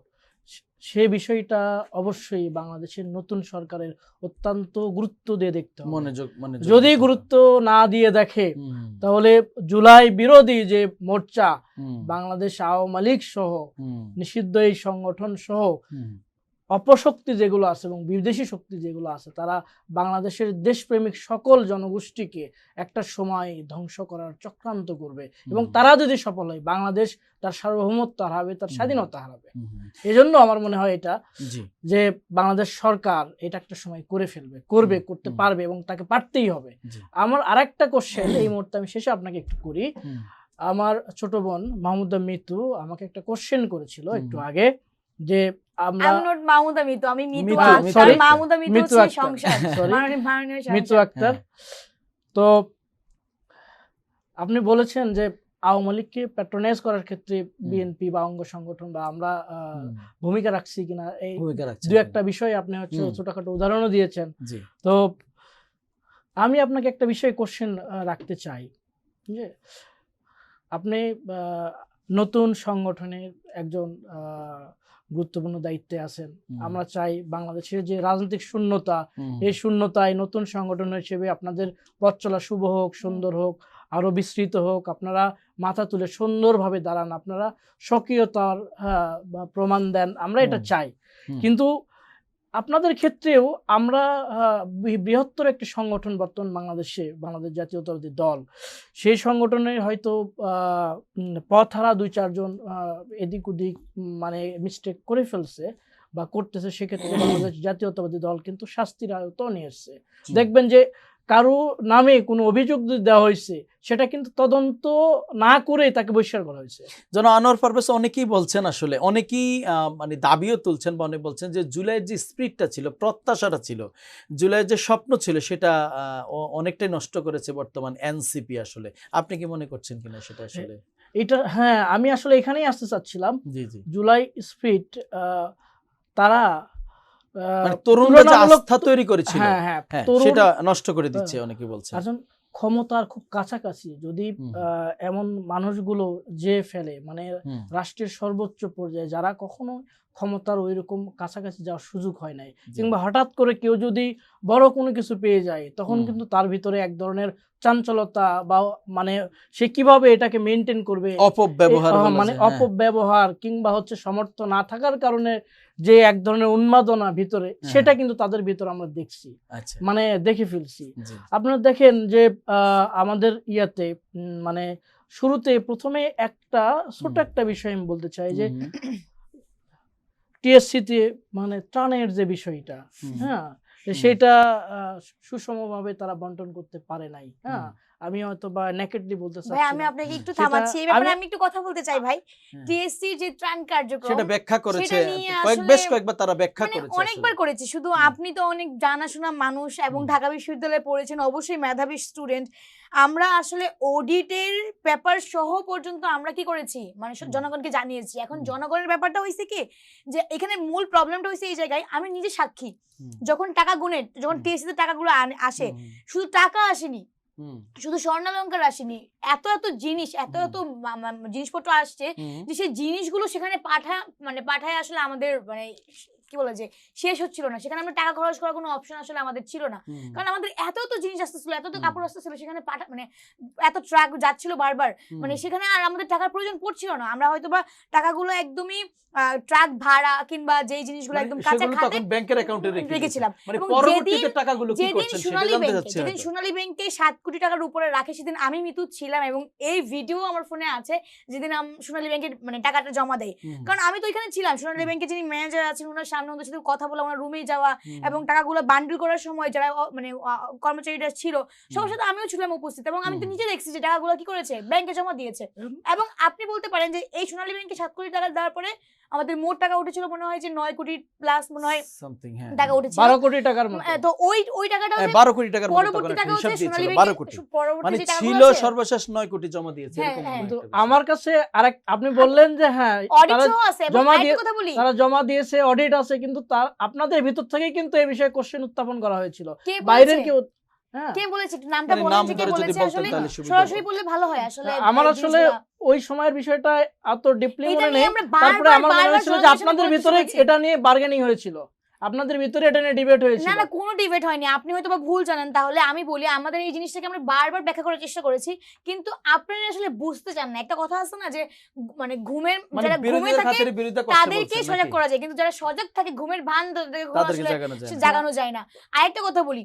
সে বিষয়টা অবশ্যই বাংলাদেশের নতুন সরকারের অত্যন্ত গুরুত্ব দিয়ে দেখতে হবে। যদি গুরুত্ব না দিয়ে দেখে তাহলে জুলাই বিরোধী যে মোর্চা, বাংলাদেশ আওয়ামী লীগ সহ নিষিদ্ধ এই সংগঠন সহ অপশক্তি যেগুলো আছে এবং বিদেশি শক্তি যেগুলো আছে, তারা বাংলাদেশের দেশপ্রেমিক সকল জনগোষ্ঠীকে একটা সময় ধ্বংস করার চক্রান্ত করবে এবং তারা যদি সফল হয় বাংলাদেশ তার সার্বভৌমত্ব হারাবে, তার স্বাধীনতা হারাবে। এই জন্য আমার মনে হয় এটা যে বাংলাদেশ সরকার এটা একটা সময় করে ফেলবে, করতে পারবে এবং তাকে পারতেই হবে। আমার আরেকটা কোশ্চেন এই মুহূর্তে আমি শেষে আপনাকে একটু করি। আমার ছোট বোন মাহমুদা মিতু আমাকে একটা কোশ্চেন করেছিল একটু আগে, যে আমরা মিতু আক্তার, তো আপনি বলেছেন যে আওয়ামী লীগকে প্যাট্রোনাইজ করার ক্ষেত্রে বিএনপি বা অঙ্গ সংগঠন বা আমরা ভূমিকা রাখছি কিনা, এই দু একটা বিষয় আপনি হচ্ছে ছোটখাটো উদাহরণও দিয়েছেন। তো আমি আপনাকে একটা বিষয় কোশ্চেন রাখতে চাই, যে আপনি নতুন সংগঠনের একজন গুরুত্বপূর্ণ দায়িত্বে আছেন। আমরা চাই বাংলাদেশের যে রাজনৈতিক শূন্যতা, এই শূন্যতায় নতুন সংগঠন হিসেবে আপনাদের পথ চলা শুভ হোক, সুন্দর হোক, আরো বিস্তৃত হোক, আপনারা মাথা তুলে সুন্দরভাবে দাঁড়ান, আপনারা স্বকীয়তার প্রমাণ দেন, আমরা এটা চাই। কিন্তু আপনাদের ক্ষেত্রেও আমরা বৃহত্তর একটি সংগঠন বর্তমান বাংলাদেশে, বাংলাদেশ জাতীয়তাবাদী দল, সেই সংগঠনের হয়তো পথ হারা 2-4 জন এদিক ওদিক মানে মিস্টেক করে ফেলছে বা করতেছে, সেক্ষেত্রে বাংলাদেশ জাতীয়তাবাদী দল কিন্তু শাস্তির আওতায় নিয়ে এসছে। দেখবেন যে কারো নামে কোনো অভিযোগ যদি দেওয়া হয়েছে সেটা কিন্তু তদন্ত না করে তাকে বহিষ্কার করা হয়েছে।
যেন আনোয়ার পারভেজ অনেকেই বলছেন, আসলে অনেকেই মানে দাবিও তুলছেন বা অনেক বলছেন যে জুলাইয়ের যে স্পিরিটটা ছিল, প্রত্যাশাটা ছিল, জুলাইয়ের যে স্বপ্ন ছিল, সেটা অনেকটাই নষ্ট করেছে বর্তমান এনসিপি। আসলে আপনি কি মনে করছেন কিনা সেটা? আসলে
এটা হ্যাঁ, আমি আসলে এখানেই আসতে চাচ্ছিলাম। জুলাই স্পিরিট তারা
তরুণরা যে আস্থা তৈরি করেছিল সেটা নষ্ট করে দিচ্ছে অনেকে বলছে।
ক্ষমতার খুব কাছাকাছি যদি এমন মানুষগুলো যে ফেলে, মানে রাষ্ট্রের সর্বোচ্চ পর্যায়ে যারা কখনো ক্ষমতার ওইরকম কাছাকাছি যাওয়ার সুযোগ হয় নাই, কিংবা হঠাৎ করে কেউ যদি বড় কোনো কিছু পেয়ে যায়, তখন কিন্তু তার ভিতরে এক ধরনের চাঞ্চলতা বা মানে সে কিভাবে এটাকে মেনটেন করবে, অপব্যবহার কিংবা হচ্ছে সমর্থ না থাকার কারণে যে এক ধরনের উন্মাদনা ভিতরে, সেটা কিন্তু তাদের ভিতরে আমরা দেখছি, মানে দেখে ফেলছি। আপনারা দেখেন যে আমাদের ইয়াতে মানে শুরুতে প্রথমে একটা ছোট একটা বিষয় আমি বলতে চাই, যে টিএসসিতে মানে ত্রাণের যে বিষয়টা, হ্যাঁ, সেটা সুষমভাবে তারা বন্টন করতে পারে নাই। হ্যাঁ, আমি হয়তো বা নেকেটলি বলতে চাই,
আমি আপনাকে একটু থামাচ্ছি, এই ব্যাপারে আমি একটু কথা বলতে চাই ভাই। টিএসসি যে ত্রাণ কার্যক্রম,
সেটা ব্যাখ্যা করেছে, বেশ কয়েকবার তারা ব্যাখ্যা করেছে,
অনেকবার করেছে। শুধু আপনি তো অনেক জানাশোনা মানুষ এবং ঢাকা বিশ্ববিদ্যালয়ে পড়েছেন, অবশ্যই মেধাবী স্টুডেন্ট। আমরা আসলে অডিটের পেপার সহ পর্যন্ত আমরা কি করেছি, মানে জনগণকে জানিয়েছি। এখন জনগণের ব্যাপারটা হয়েছে কি, যে এখানে মূল প্রবলেমটা হয়েছে এই জায়গায়, আমি নিজে সাক্ষী, যখন টাকা গুনে, যখন টিএসসিতে টাকাগুলো আসে, শুধু টাকা আসেনি, শুধু স্বর্ণালঙ্কার আসেনি, এত এত জিনিস, এত এত জিনিসপত্র আসছে যে সেই জিনিসগুলো সেখানে পাঠায় আসলে আমাদের মানে কি বলে যে শেষ হচ্ছিল না। সেখানে আমরা টাকা খরচ করার কোনো অপশন আসলে আমাদের ছিল না, কারণ আমাদের এত এত জিনিস আসতেছিল, এত এত কাপড় আসতেছিল, সেখানে মানে এত ট্রাক যাচ্ছিল বারবার, মানে সেখানে আর আমাদের টাকার প্রয়োজন পড়ছিল না। আমরা হয়তো বা টাকাগুলো একদমই ট্রাক ভাড়া কিংবা যেই জিনিসগুলো একদম কাঁচা খাতে ব্যাংকের অ্যাকাউন্টে রেখেছিলাম। যেদিন সোনালী ব্যাংকে 7 কোটি টাকার উপরে রাখে, সেদিন আমি মিতু ছিলাম এবং এই ভিডিও আমার ফোনে আছে, যেদিন সোনালী ব্যাংকের মানে টাকাটা জমা দেয়, কারণ আমি তো এখানে ছিলাম। সোনালী ব্যাংকে যিনি ম্যানেজার আছেন, ওনার সামনে ওদের সাথে কথা বলা, ওনার রুমে যাওয়া এবং টাকাগুলো বান্ডিল করার সময় যারা মানে কর্মচারীরা ছিল সবার সাথে আমিও ছিলাম উপস্থিত, এবং আমি তো নিজে দেখছি যে টাকাগুলো কি করেছে, ব্যাংকে জমা দিয়েছে। এবং আপনি বলতে পারেন যে এই সোনালী ব্যাংকে 7 কোটি টাকা দেওয়ার পরে আমাদের মোট টাকা উঠেছিল মনে হয় যে 9 কোটি প্লাস মনে হয়
সামথিং, হ্যাঁ
টাকা উঠেছিল,
12 কোটি টাকার মতো।
তো ওই টাকাটা
12 কোটি টাকার মতো
পরবর্তী
তখন
টাকা
একটা হিসাব
হচ্ছে সোনালী
দিয়েছিল, 12 কোটি
ব্যাংকে পরবর্তী
মানে
যে টাকাগুলো
ছিল
আছে
সর্বশেষ 9 কোটি জমা দিয়েছে
হ্যাঁ,
এরকম
হ্যাঁ।
মনে
তো
হয় একটা
আমার কাছে আরেক আপনি বললেন যে হ্যাঁ
অডিট
তারা
সহ আছে, এবং
জমা
আরেকটা
দিয়ে-
কথা বলি,
তারা জমা দিয়েছে, অডিট আছে, কিন্তু তার আপনাদের ভিতর থেকেই কিন্তু এই বিষয়ে কোশ্চেন উত্থাপন করা হয়েছিল,
কে
বাইরের
বলেছে?
কেউ। হ্যাঁ
কে বলেছে একটু নামটা
মানে
বলেন
নাম
যে কে
ধরে যদি
বলেছে,
বলতেন
আসলে
তাহলে সুবিধা
সরাসরি
হতো।
বললে ভালো হয় আসলে।
আমার
এই
আসলে
জিনিসগুলা-
ওই সময়ের বিষয়টা এত ডিপলি
এটা
মনে
নিয়ে
নেই।
আমরা
তারপরে আমার মনে
বারবার
হয়েছিল যে
সমালোচনা
আপনাদের
করতে
ভিতরে
শুনেছি।
এটা নিয়ে বার্গেনিং হয়েছিল, আপনাদের ভিতরে এটা নিয়ে ডিবেট হয়েছিল।
না না, কোনো ডিবেট হয়নি, আপনি হয়তো বা ভুল জানেন। তাহলে আমি বলি, আমাদের এই জিনিসটাকে আমরা বারবার ব্যাখ্যা করার চেষ্টা করেছি, কিন্তু আপনারা আসলে বুঝতে চান না। একটা কথা আছে না যে মানে ঘুমের,
মানে
যারা ঘুমে
বিরোধীদের
থাকে
খাতিরে বিরোধিতা করতে
তাদেরকে
বলছেন
সজাগ
নাকি?
করা যায়, কিন্তু যারা সজাগ থাকে ঘুমের ভান
তাদেরকে
আসলে
জাগানো যায় না।
জাগানো যায় না। আরেকটা কথা বলি,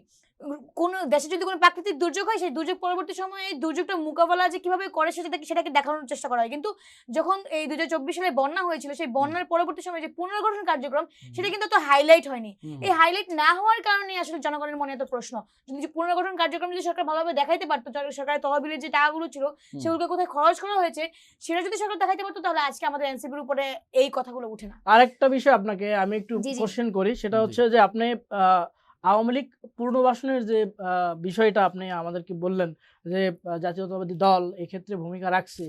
কোন দেশে যদি কোনো প্রাকৃতিক দুর্যোগ হয়, সেই দুর্যোগ পরবর্তী সময়ে এই দুর্যোগটা মোকাবেলা যে কিভাবে করে সেটাকে দেখানোর চেষ্টা করা হয়। কিন্তু যখন এই 2024 সালে বন্যা হয়েছিল, সেই বন্যার পরবর্তী সময়ে যে পুনর্গঠন কার্যক্রম সেটা কিন্তু তো হাইলাইট হয়নি। এই হাইলাইট না হওয়ার কারণে আসলে জনগণের মনে এত প্রশ্ন। যদি যে পুনর্গঠন কার্যক্রম যদি সরকার ভালোভাবে দেখাইতে পারতো, সরকারের তহবিলের যে টাকাগুলো ছিল সেগুলোকে কোথায় খরচ করা হয়েছে সেটা যদি সরকার দেখাইতে পারতো, তাহলে আজকে আমাদের এনসিপির উপরে এই কথাগুলো উঠে না।
আরেকটা বিষয় আপনাকে আমি একটু
জি, জি।
কোশ্চেন করি, সেটা
জি।
হচ্ছে যে আপনি আওয়ামী লীগ পুনর্বাসনের যে বিষয়টা আপনি আমাদেরকে বললেন যে জাতীয়তাবাদী দল এক্ষেত্রে ভূমিকা রাখছে,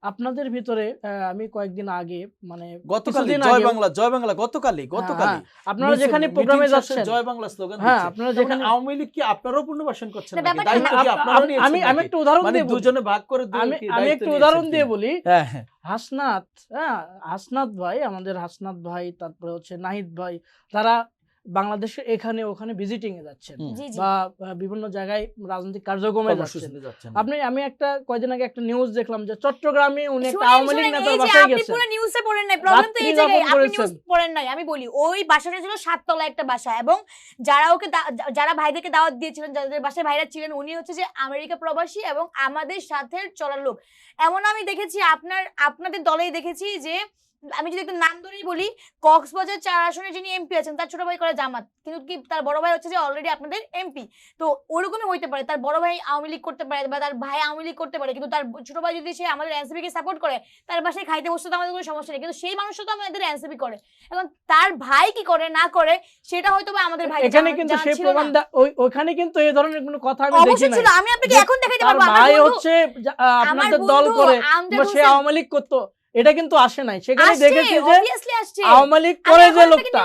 আপনাদের ভিতরে আমি কয়েকদিন আগে মানে
গতকালই
কিছুদিন
জয়
আগেও-
বাংলা গতকালই
হ্যাঁ, আপনারা যেখানে প্রোগ্রামে যাচ্ছেন,
জয় বাংলা স্লোগান
হ্যাঁ
দিচ্ছে।
আপনারা
যেখানে
যেখানে
আওয়ামী লীগ কি আপনারাও পুনর্বাসন করছেন
না,
নাকি?
ব্যাপারটা
দায়িত্ব
না,
কি আপনারাও নিয়েছেন
আমি
নাকি?
একটু উদাহরণ
মানে
দিয়ে বলি।
দুজনে ভাগ করে
আমি একটু উদাহরণ দিয়ে বলি।
হ্যাঁ হ্যাঁ
হাসনাত ভাই, আমাদের হাসনাত ভাই, তারপরে হচ্ছে নাহিদ ভাই, তারা বাংলাদেশে এখানে ওখানে ভিজিটিং এ যাচ্ছেন
জি জি।
বা বিভিন্ন জায়গায় রাজনৈতিক কার্যক্রমে যাচ্ছেন। আমি একটা কয়দিন আগে একটা নিউজ দেখলাম যে চট্টগ্রামে উনি একটা
শুনেন,
আওয়ামী লীগ
শুনেন,
নেতার
এই যে
বাসায়
আপনি
গেছেন।
পুরো নিউজে পড়েন নাই, প্রবলেম তো এই
রাত্রি
জায়গায়,
যাপন
আপনি
করেছেন।
নিউজ পড়েন নাই। আমি বলি, ওই বাসাটা ছিল 7 তলা একটা বাসা, এবং যারা ওকে যারা ভাইদেরকে দাওয়াত দিয়েছিলেন, যাদের বাসায় ভাইরা ছিলেন, উনি হচ্ছে যে আমেরিকা প্রবাসী এবং আমাদের সাথে চলার লোক। এমন আমি দেখেছি, আপনাদের দলেই দেখেছি যে, আমি যদি একটু নাম ধরেই বলি, কক্সবাজার 4 আসনে যিনি এমপি আছেন তার ছোট ভাই করে জামাত, কিন্তু কি তার বড় ভাই হচ্ছে যে অলরেডি আপনাদের এমপি। তো ওরকমই হইতে পারে, তার বড় ভাই আওয়ামী লীগ করতে পারে বা তার ভাই আওয়ামী লীগ করতে পারে, কিন্তু তার ছোট ভাই যদি সে আমাদের এনসিপি কে সাপোর্ট করে, তার বাসায় খাইতে বসতে তো আমাদের কোনো সমস্যা নেই, কিন্তু সেই মানুষটা তো আমাদের এনসিপি করে। এখন তার ভাই কি করে না করে সেটা হয়তো বা আমাদের ভাই
এখানে কিন্তু সেই প্রমাণ ওইখানে কিন্তু এই ধরনের কোনো কথা আমি দেখি
অবশ্যই
না।
ছিল। আমি আপনাকে এখন দেখাইতে
তার
পারবো।
ভাই হচ্ছে আপনাদের দল করে বা সে আওয়ামী লীগ করতো, এটা কিন্তু আসে নাই। সেখানে দেখেছি যে আওয়ামী লীগ করে যে লোকটা,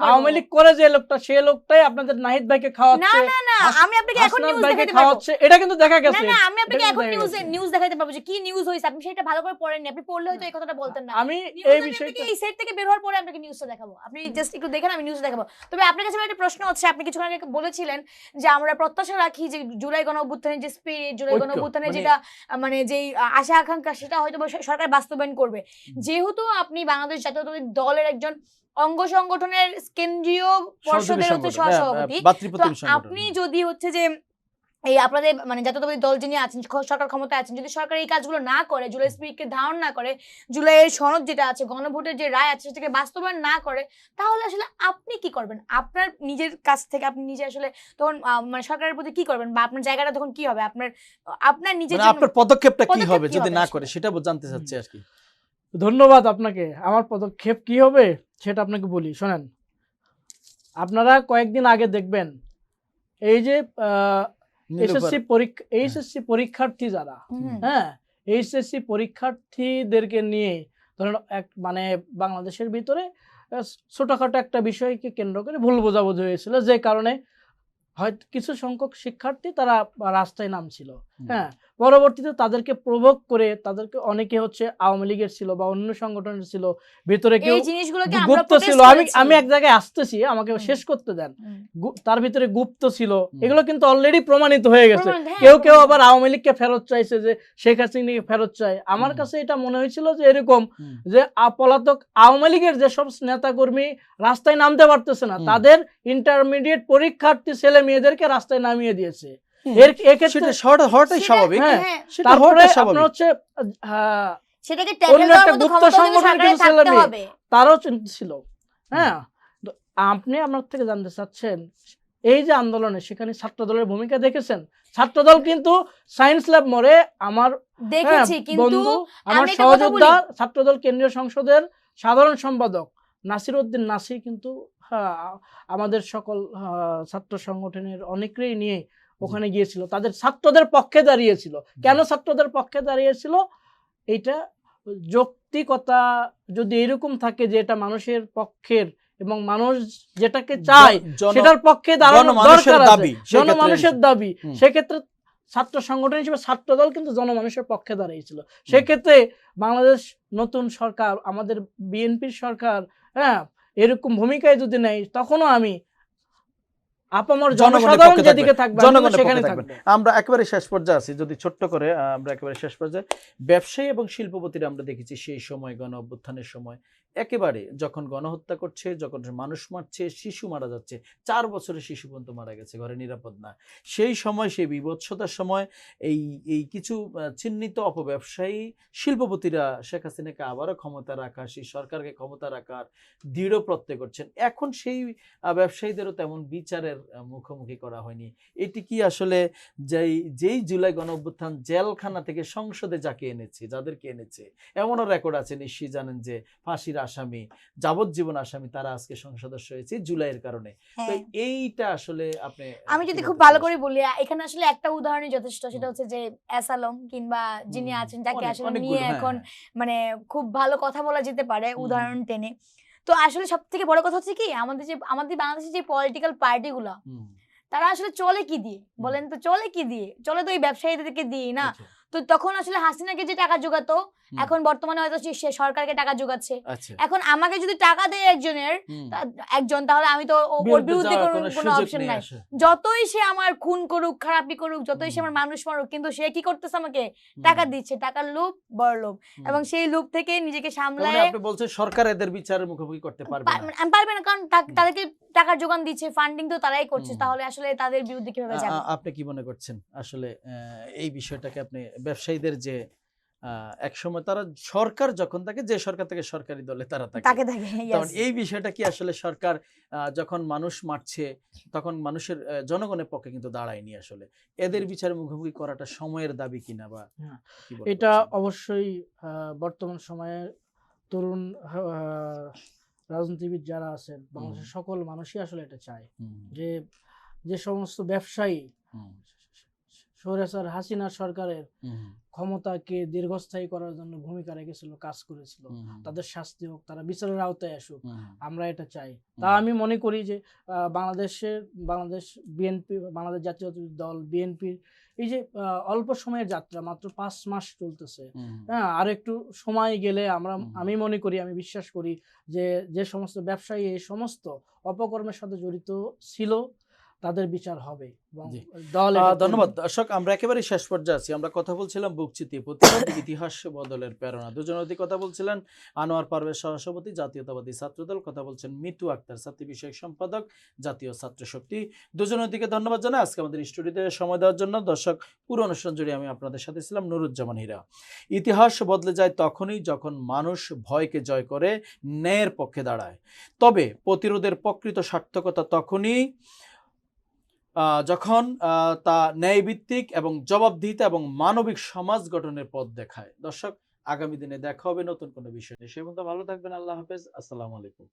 আওয়ামী লীগ করে যে লোকটা, সে লোকটাই আপনাদের নাহিদ ভাইকে
না
খাওয়াচ্ছে,
না না, আমি আপনাকে এখন
হাসনাত
নিউজ
ভাইকে
দেখাইতে পারবো।
খাওয়াচ্ছে, এটা কিন্তু দেখা
না
গেছে।
না, আমি আপনাকে
এটা
এখন
দেখা গেছে।
নিউজ দেখাইতে পারবো যে কি নিউজ হইছে। আপনি সেটা ভালো করে পড়েননি, আপনি পড়লে হয়তো এই কথাটা বলতেন না।
আমি
নিউজ
এই
আমি
বিষয়টা
আপনাকে এই সেট থেকে বের হওয়ার পরে আপনাকে নিউজটা দেখাবো, আপনি জাস্ট একটু দেখেন, আমি নিউজ দেখাবো। তবে আপনার কাছে আমার একটা প্রশ্ন হচ্ছে, আপনি কিছুক্ষণ আগে বলেছিলেন যে আমরা প্রত্যাশা রাখি যে জুলাই গণঅভ্যুত্থানের যে স্পিরিট, জুলাই
ঐক্য,
গণঅভ্যুত্থানের
মানে-
যেটা মানে যেই আশা আকাঙ্ক্ষা, সেটা হয়তো বা সরকার বাস্তবায়ন করবে। যেহেতু আপনি বাংলাদেশ জাতীয়তাবাদী দলের একজন অঙ্গ সংগঠনের কেন্দ্রীয় পর্ষদের হচ্ছে সহসভাপতি, তো আপনি যদি হচ্ছে যে এই আপনাদের মানে জাতীয়তাবাদী দল যিনি আছেন, সরকার ক্ষমতায় আছেন, যদি সরকার এই কাজগুলো না করে, জুলাই স্পিরিটকে ধারণ না করে, জুলাইয়ের সনদ যেটা আছে, গণভোটের যে রায় আছে সেটাকে বাস্তবায়ন না করে, তাহলে আসলে আপনি কি করবেন? আপনার নিজের কাছ থেকে আপনি নিজে আসলে তখন মানে সরকারের প্রতি কি করবেন, বা আপনার জায়গাটা তখন কি হবে, আপনার নিজের
আপনার পদক্ষেপটা কি হবে যদি না
আসলে?
করে, সেটা জানতে চাচ্ছি আর কি।
ধন্যবাদ আপনাকে। আমার পদক্ষেপ কি হবে সেটা আপনাকে বলি, শোনেন। আপনারা কয়েকদিন আগে দেখবেন এই যে এইচএসসি পরীক্ষার্থী যারা, হ্যাঁ, এইচএসসি পরীক্ষার্থীদেরকে নিয়ে ধরেন মানে বাংলাদেশের ভিতরে ছোটখাটো একটা বিষয়কে কেন্দ্র করে ভুল বোঝাবুঝি হয়েছিল, যে কারণে হয়তো কিছু সংখ্যক শিক্ষার্থী তারা রাস্তায় নামছিল। হ্যাঁ, পরবর্তীতে তাদেরকে প্রভোগ করে তাদেরকে অনেকে হচ্ছে আওয়ামী লীগের ছিল বা অন্য সংগঠনের ছিল, ভিতরে কেউ গুপ্ত ছিল। আমি এক জায়গায় আসতেছি, আমাকে শেষ করতে দেন। তার ভিতরে গুপ্ত ছিল, এগুলো কিন্তু অলরেডি প্রমাণিত হয়ে গেছে। কেউ কেউ আবার আওয়ামী লীগকে ফেরত চাইছে, যে শেখ হাসিনাকে ফেরত চায়। আমার কাছে এটা মনে হয়েছিল যে এরকম যে পলাতক আওয়ামী লীগের যেসব নেতাকর্মী রাস্তায় নামতে পারতেছে না, তাদের ইন্টারমিডিয়েট পরীক্ষার্থী ছেলে মেয়েদেরকে রাস্তায় নামিয়ে দিয়েছে। তারও চিন্তা ছিল, হ্যাঁ, তো আপনি আমার থেকে জানতে চাচ্ছেন এই যে আন্দোলনে সেখানে ছাত্র দলের ভূমিকা দেখেছেন? ছাত্রদল কিন্তু সায়েন্স ল্যাব মোড়ে আমার
দেখেছি, কিন্তু
বন্ধু, আমার
আমি একটা কথা
সহযোদ্ধা,
বলি।
ছাত্রদল কেন্দ্রীয় সংসদের সাধারণ সম্পাদক নাসির উদ্দিন নাসির কিন্তু আমাদের সকল ছাত্র সংগঠনের অনেকেই নিয়ে ওখানে গিয়েছিল, তাদের ছাত্রদের পক্ষে দাঁড়িয়েছিল। কেন ছাত্রদের পক্ষে দাঁড়িয়েছিল? এইটা যৌক্তিকতা যদি এরকম থাকে যে এটা মানুষের পক্ষের এবং মানুষ যেটাকে চায় সেটার পক্ষে দাঁড়ানো দরকার আছে, জনমানুষের দাবি, সেক্ষেত্রে ছাত্র সংগঠন হিসেবে ছাত্রদল কিন্তু জনমানুষের পক্ষে দাঁড়িয়েছিল। সেক্ষেত্রে বাংলাদেশ নতুন সরকার, আমাদের বিএনপির সরকার এরকম ভূমিকায় যদি নেয়, তখনও আমি আপামর জনসাধারণ যেদিকে থাকবে সেখানে থাকবে।
আমরা একেবারে শেষ পর্যায়ে আছি, যদি ছোট্ট করে আমরা একেবারে শেষ পর্যায়ে ব্যবসায়ী এবং শিল্পপতিরা আমরা দেখেছি সেই সময় গণ অভ্যুত্থানের সময় একেবারে যখন গণহত্যা করছে, যখন মানুষ মারছে, শিশু মারা যাচ্ছে, 4 বছরের শিশু পর্যন্ত মারা গেছে, ঘরে নিরাপদ না, সেই সময় সেই বিভৎসতার সময় এই কিছু চিহ্নিত অপব্যবসায়ী শিল্পপতিরা শেখ হাসিনাকে আবারও ক্ষমতা রাখা, সেই সরকারকে ক্ষমতা রাখার দৃঢ় প্রত্যয় করছেন। এখন সেই ব্যবসায়ীদেরও তেমন বিচারের মুখোমুখি করা হয়নি। এটি কি আসলে যেই জুলাই গণ অভ্যুত্থান জেলখানা থেকে সংসদে যাকে এনেছে, যাদেরকে এনেছে, এমনও রেকর্ড আছে, নিশ্চয়ই জানেন যে ফাঁসির আসামি, যাবজ্জীবন আসামি, তারা আজকে সংসদ সদস্য হয়েছে জুলাইয়ের কারণে। তো এইটা আসলে আপনি,
আমি যদি খুব ভালো করে বলি, এখানে আসলে একটা উদাহরণই যথেষ্ট, সেটা হচ্ছে যে এস আলম কিংবা যিনি আছেন, যাকে আসলে নিয়ে এখন মানে খুব ভালো কথা বলা যেতে পারে উদাহরণ টেনে। তো আসলে সব থেকে বড় কথা হচ্ছে কি, আমাদের বাংলাদেশের যে পলিটিক্যাল পার্টিগুলো, তারা আসলে চলে কি দিয়ে বলেন তো? চলে কি দিয়ে? চলে তো এই ব্যবসায়ীদেরকে দিয়ে না। তো তখন আসলে হাসিনাকে যে টাকা জোগাতো, এখন বর্তমানে হয়তো সে সরকারকে টাকা জোগাচ্ছে। এখন আমাকে যদি টাকা দেয় একজন, তাহলে আমি তো ওর বিরুদ্ধে কোনো অপশন নাই। যতই সে আমার খুন করুক, খারাপি করুক, যতই সে আমার মানুষ মারুক, কিন্তু সে কি করতেছে? আমাকে টাকা দিচ্ছে। টাকার লোভ, বড় লোভ, এবং সেই লোভ থেকে নিজেকে সামলায়।
আপনি বলছেন সরকার এদের বিচারের মুখোমুখি করতে পারবে না,
কারণ তাদেরকে টাকার যোগান দিচ্ছে, ফান্ডিং তো তারাই করছে। তাহলে আসলে তাদের বিরুদ্ধে কিভাবে যাবে?
আপনি কি মনে করছেন আসলে এই বিষয়টাকে? আপনি ব্যবসায়ীদের যে একসময় তারা সরকার যখন থাকে, যে সরকার থেকে সরকারি দলে তারা থাকে, তখন এই বিষয়টা কি আসলে সরকার যখন মানুষ মারছে তখন মানুষের জনগণের পক্ষে কিন্তু দাঁড়ায়নি, আসলে এদের বিচারের মুখোমুখি করাটা সময়ের দাবি কিনা? বা
এটা অবশ্যই বর্তমান সময়ে তরুণ রাজনীতিবিদ যারা আছেন, বাংলাদেশের সকল মানুষই আসলে এটা চায় যে সমস্ত ব্যবসায়ী স্বৈরাচার হাসিনা সরকারের ক্ষমতাকে দীর্ঘস্থায়ী করার জন্য ভূমিকা রেখেছিল, কাজ করেছিল, তাদের শাস্তি হোক, তারা বিচারের আওতায় আসুক, আমরা এটা চাই। তা আমি মনে করি যে বাংলাদেশ বিএনপি, বাংলাদেশ জাতীয় দল বিএনপির এই যে অল্প সময়ের যাত্রা, মাত্র 5 মাস চলতেছে, আর একটু সময় গেলে আমি মনে করি, আমি বিশ্বাস করি যে সমস্ত ব্যবসায়ী এই সমস্ত অপকর্মের সাথে জড়িত ছিল, তাদের বিচার হবে।
ধন্যবাদ দর্শক, আমরা একেবারে শেষ পর্যায়ে আছি। আমরা কথা বলছিলাম বুক চিতিয়ে প্রতিরোধ, ইতিহাস বদলের প্রেরণা। দুজন অধিক কথা বলছিলেন আনোয়ার পারভেজ, সহসভাপতি জাতীয়তাবাদী ছাত্রদল, কথা বলছেন মিতু আক্তার, ছাত্রী বিষয়ক সম্পাদক, জাতীয় ছাত্র শক্তি। দুজন অধিকে ধন্যবাদ জানাই আজকে আমাদের স্টুডিওতে সময় দেওয়ার জন্য। দর্শক, পুরো অনুষ্ঠান জুড়ে আমি আপনাদের সাথে ছিলাম নুরুজ্জামান হীরা। ইতিহাস বদলে যায় তখনই যখন মানুষ ভয়কে জয় করে ন্যায়ের পক্ষে দাঁড়ায়। তবে প্রতিরোধের প্রকৃত সার্থকতা তখনই যখন তা ন্যায়ভিত্তিক এবং জবাবদিহিতা এবং মানবিক সমাজ গঠনের পথ দেখায়। দর্শক, আগামী দিনে দেখা হবে নতুন কোনো বিষয় নিয়ে। সে পর্যন্ত ভালো থাকবেন। আল্লাহ হাফেজ। আসসালামু আলাইকুম।